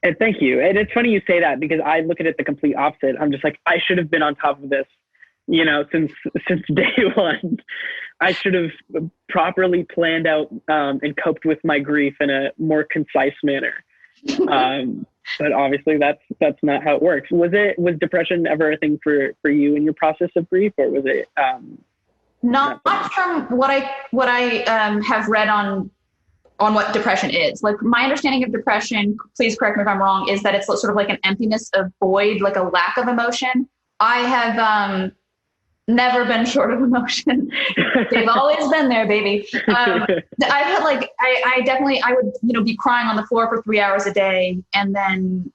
And thank you. And it's funny you say that because I look at it the complete opposite. I'm just like, I should have been on top of this, you know, since day one. I should have properly planned out and coped with my grief in a more concise manner. But obviously that's not how it works. Was depression ever a thing for you in your process of grief, or was it? Not from what I have read on what depression is. Like my understanding of depression, please correct me if I'm wrong, is that it's sort of like an emptiness, a void, like a lack of emotion. I have never been short of emotion. They've always been there, baby. I've had like, I would, you know, be crying on the floor for 3 hours a day. And then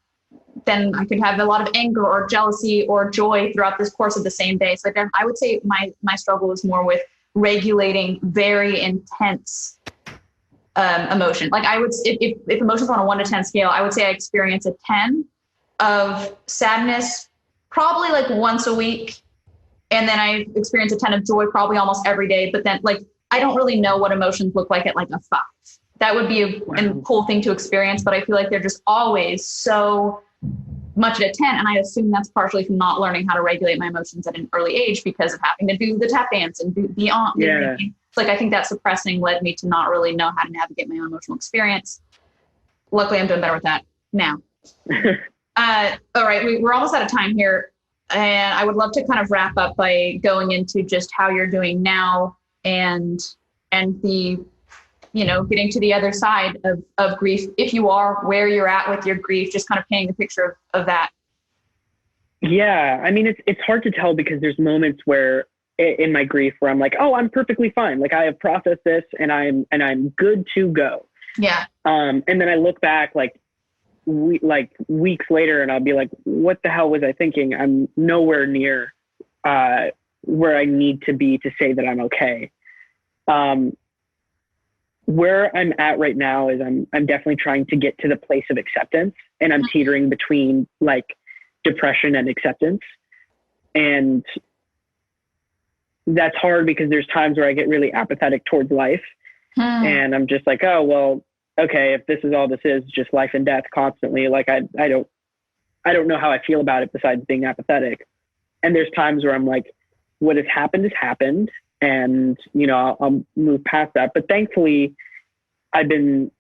I could have a lot of anger or jealousy or joy throughout this course of the same day. So I would say my struggle is more with regulating very intense emotion. Like I would, if emotions on a 1 to 10 scale, I would say I experience a 10 of sadness, probably like once a week. And then I experience a 10 of joy probably almost every day. But then like, I don't really know what emotions look like at like a 5. That would be a cool thing to experience. But I feel like they're just always so much at a 10. And I assume that's partially from not learning how to regulate my emotions at an early age because of having to do the tap dance and be on. Yeah. It's like, I think that suppressing led me to not really know how to navigate my own emotional experience. Luckily, I'm doing better with that now. All right. We're almost out of time here. And I would love to kind of wrap up by going into just how you're doing now and the, you know, getting to the other side of grief. If you are where you're at with your grief, just kind of painting a picture of that. Yeah. I mean, it's hard to tell because there's moments where in my grief where I'm like, oh, I'm perfectly fine. Like I have processed this and I'm good to go. Yeah. And then I look back like weeks later and I'll be like, what the hell was I thinking? I'm nowhere near where I need to be to say that I'm okay. Where I'm at right now is I'm definitely trying to get to the place of acceptance, and I'm teetering between like depression and acceptance. And that's hard because there's times where I get really apathetic towards life and I'm just like, oh, well, okay, if this is all this is, just life and death constantly, like I don't know how I feel about it besides being apathetic. And there's times where I'm like, what has happened. And, you know, I'll move past that. But thankfully, I've been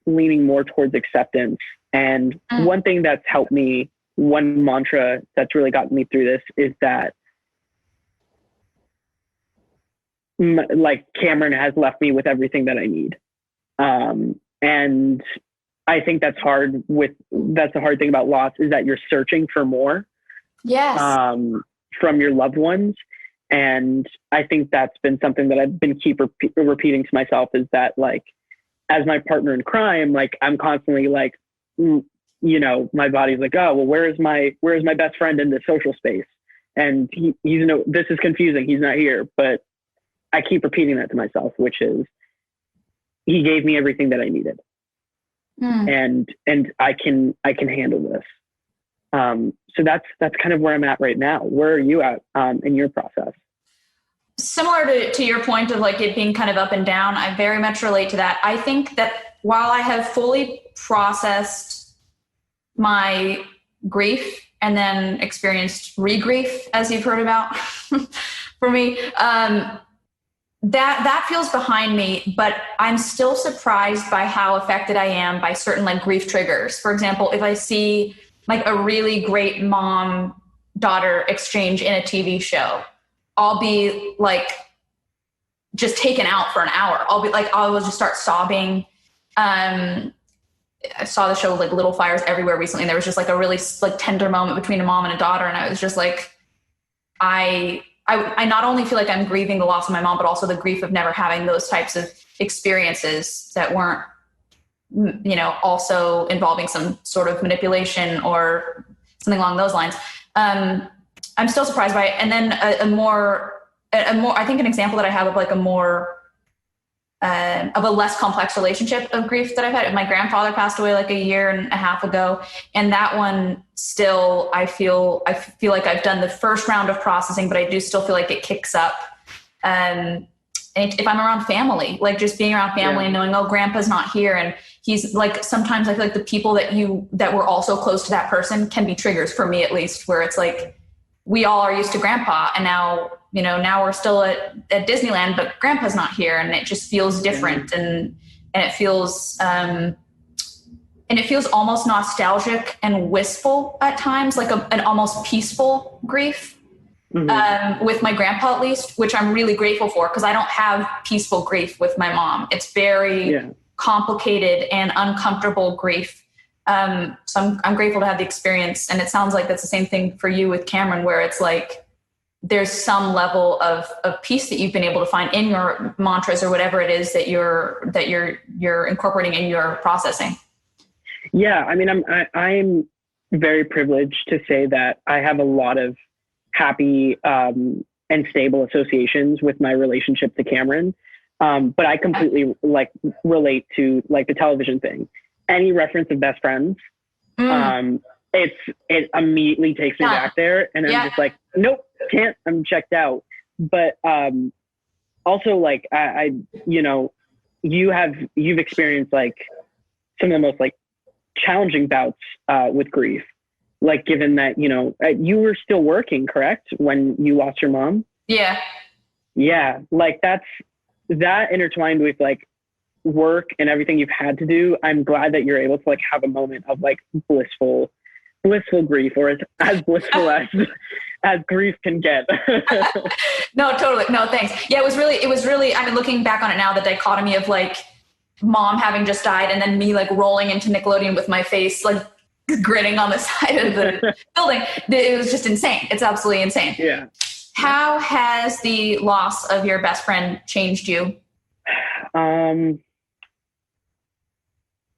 leaning more towards acceptance. And one thing that's helped me, one mantra that's really gotten me through this is that like Cameron has left me with everything that I need. And I think that's the hard thing about loss is that you're searching for more. Yes. From your loved ones. And I think that's been something that I've been repeating to myself is that like, as my partner in crime, like I'm constantly like, you know, my body's like, oh, well, where's my best friend in this social space? And he's no, this is confusing. He's not here. But I keep repeating that to myself, which is, he gave me everything that I needed. And I can handle this. So that's kind of where I'm at right now. Where are you at in your process? Similar to your point of like it being kind of up and down, I very much relate to that. I think that while I have fully processed my grief and then experienced re-grief, as you've heard about for me, that feels behind me, but I'm still surprised by how affected I am by certain like grief triggers. For example, if I see like a really great mom-daughter exchange in a TV show, I'll be like just taken out for an hour. I will just start sobbing. I saw the show like Little Fires Everywhere recently, and there was just like a really like tender moment between a mom and a daughter, and I was just like, I not only feel like I'm grieving the loss of my mom, but also the grief of never having those types of experiences that weren't, you know, also involving some sort of manipulation or something along those lines. I'm still surprised by it. And then a more, I think an example that I have of like a more, of a less complex relationship of grief that I've had. My grandfather passed away like a year and a half ago. And that one still, I feel like I've done the first round of processing, but I do still feel like it kicks up. And if I'm around family, like just being around family and knowing, oh, grandpa's not here. And he's like, sometimes I feel like the people that were also close to that person can be triggers for me, at least, where it's like, we all are used to grandpa, and now, you know, now we're still at Disneyland, but grandpa's not here, and it just feels different. And it feels almost nostalgic and wistful at times, like an almost peaceful grief. With my grandpa, at least, which I'm really grateful for, because I don't have peaceful grief with my mom. It's very complicated and uncomfortable grief. So I'm grateful to have the experience. And it sounds like that's the same thing for you with Cameron, where it's like there's some level of peace that you've been able to find in your mantras or whatever it is that you're incorporating in your processing. Yeah, I mean, I'm very privileged to say that I have a lot of happy and stable associations with my relationship to Cameron. But I completely like relate to like the television thing. Any reference of best friends, it immediately takes me back there, and I'm just like, nope, can't. I'm checked out. But also, like I you know, you've experienced like some of the most like challenging bouts with grief. Like, given that, you know, you were still working, correct, when you lost your mom? Yeah. Yeah, like that intertwined with like work and everything you've had to do. I'm glad that you're able to like have a moment of like blissful grief, or as blissful as grief can get. No, totally. No, thanks. Yeah, it was really, I mean, looking back on it now, the dichotomy of like mom having just died and then me like rolling into Nickelodeon with my face like grinning on the side of the building. It was just insane. It's absolutely insane. Yeah. How has the loss of your best friend changed you?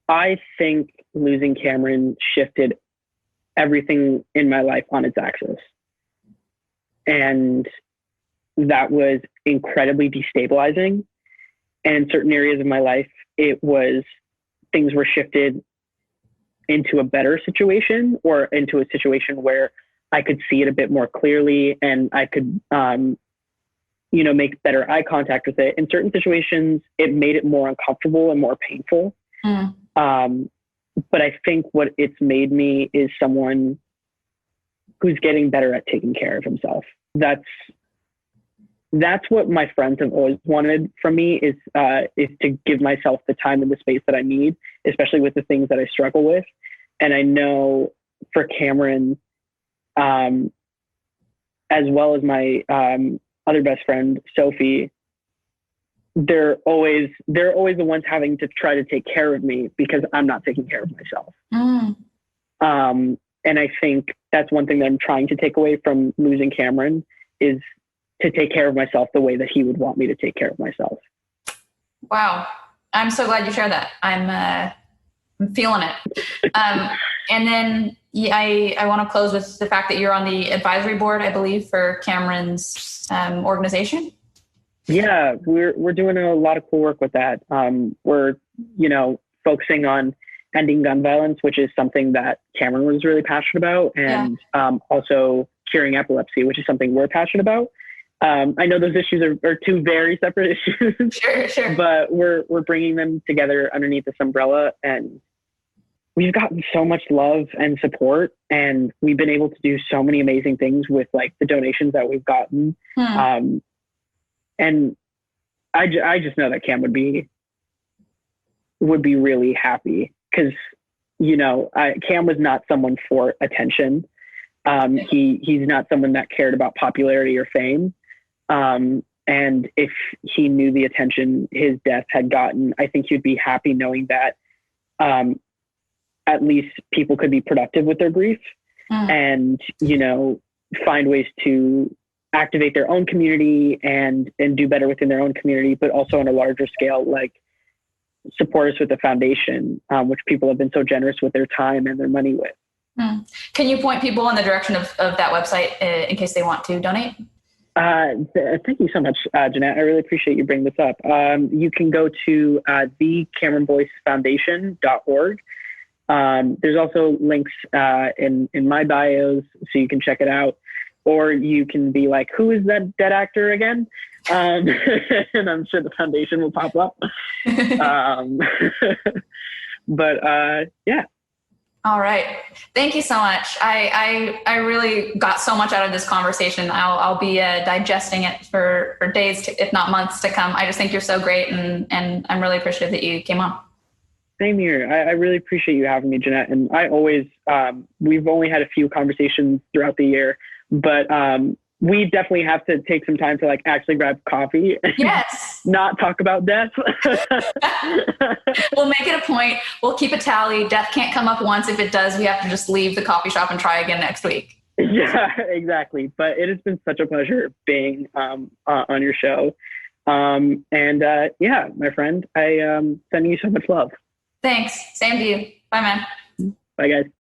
I think losing Cameron shifted everything in my life on its axis. And that was incredibly destabilizing. And in certain areas of my life, things were shifted into a better situation, or into a situation where I could see it a bit more clearly, and I could, you know, make better eye contact with it. In certain situations, it made it more uncomfortable and more painful. But I think what it's made me is someone who's getting better at taking care of himself. That's what my friends have always wanted from me, is to give myself the time and the space that I need, especially with the things that I struggle with. And I know for Cameron, as well as my other best friend, Sophie, they're always the ones having to try to take care of me because I'm not taking care of myself. And I think that's one thing that I'm trying to take away from losing Cameron, is to take care of myself the way that he would want me to take care of myself. Wow. I'm so glad you shared that. I'm feeling it. And then I want to close with the fact that you're on the advisory board, I believe, for Cameron's organization. Yeah, we're doing a lot of cool work with that. We're, focusing on ending gun violence, which is something that Cameron was really passionate about, and also curing epilepsy, which is something we're passionate about. I know those issues are two very separate issues, sure. But we're bringing them together underneath this umbrella, and we've gotten so much love and support, and we've been able to do so many amazing things with like the donations that we've gotten. And I just know that Cam would be really happy because, Cam was not someone for attention. He's not someone that cared about popularity or fame. And if he knew the attention his death had gotten, I think he'd be happy knowing that at least people could be productive with their grief and, find ways to activate their own community and do better within their own community, but also on a larger scale, like support us with the foundation, which people have been so generous with their time and their money with. Can you point people in the direction of that website in case they want to donate? Thank you so much, Jennette. I really appreciate you bringing this up. You can go to thecameronboycefoundation.org. There's also links in my bios, so you can check it out. Or you can be like, who is that dead actor again? And I'm sure the foundation will pop up. But yeah. All right. Thank you so much. I really got so much out of this conversation. I'll be digesting it for days, if not months to come. I just think you're so great. And I'm really appreciative that you came on. Same here. I really appreciate you having me, Jennette. And I always, we've only had a few conversations throughout the year, but we definitely have to take some time to like actually grab coffee. Yes. Not talk about death. We'll make it a point. We'll keep a tally. Death can't come up once. If it does, we have to just leave the coffee shop and try again next week. Yeah, exactly. But it has been such a pleasure being on your show. And yeah, my friend, I send you so much love. Thanks. Same to you. Bye, man. Bye, guys.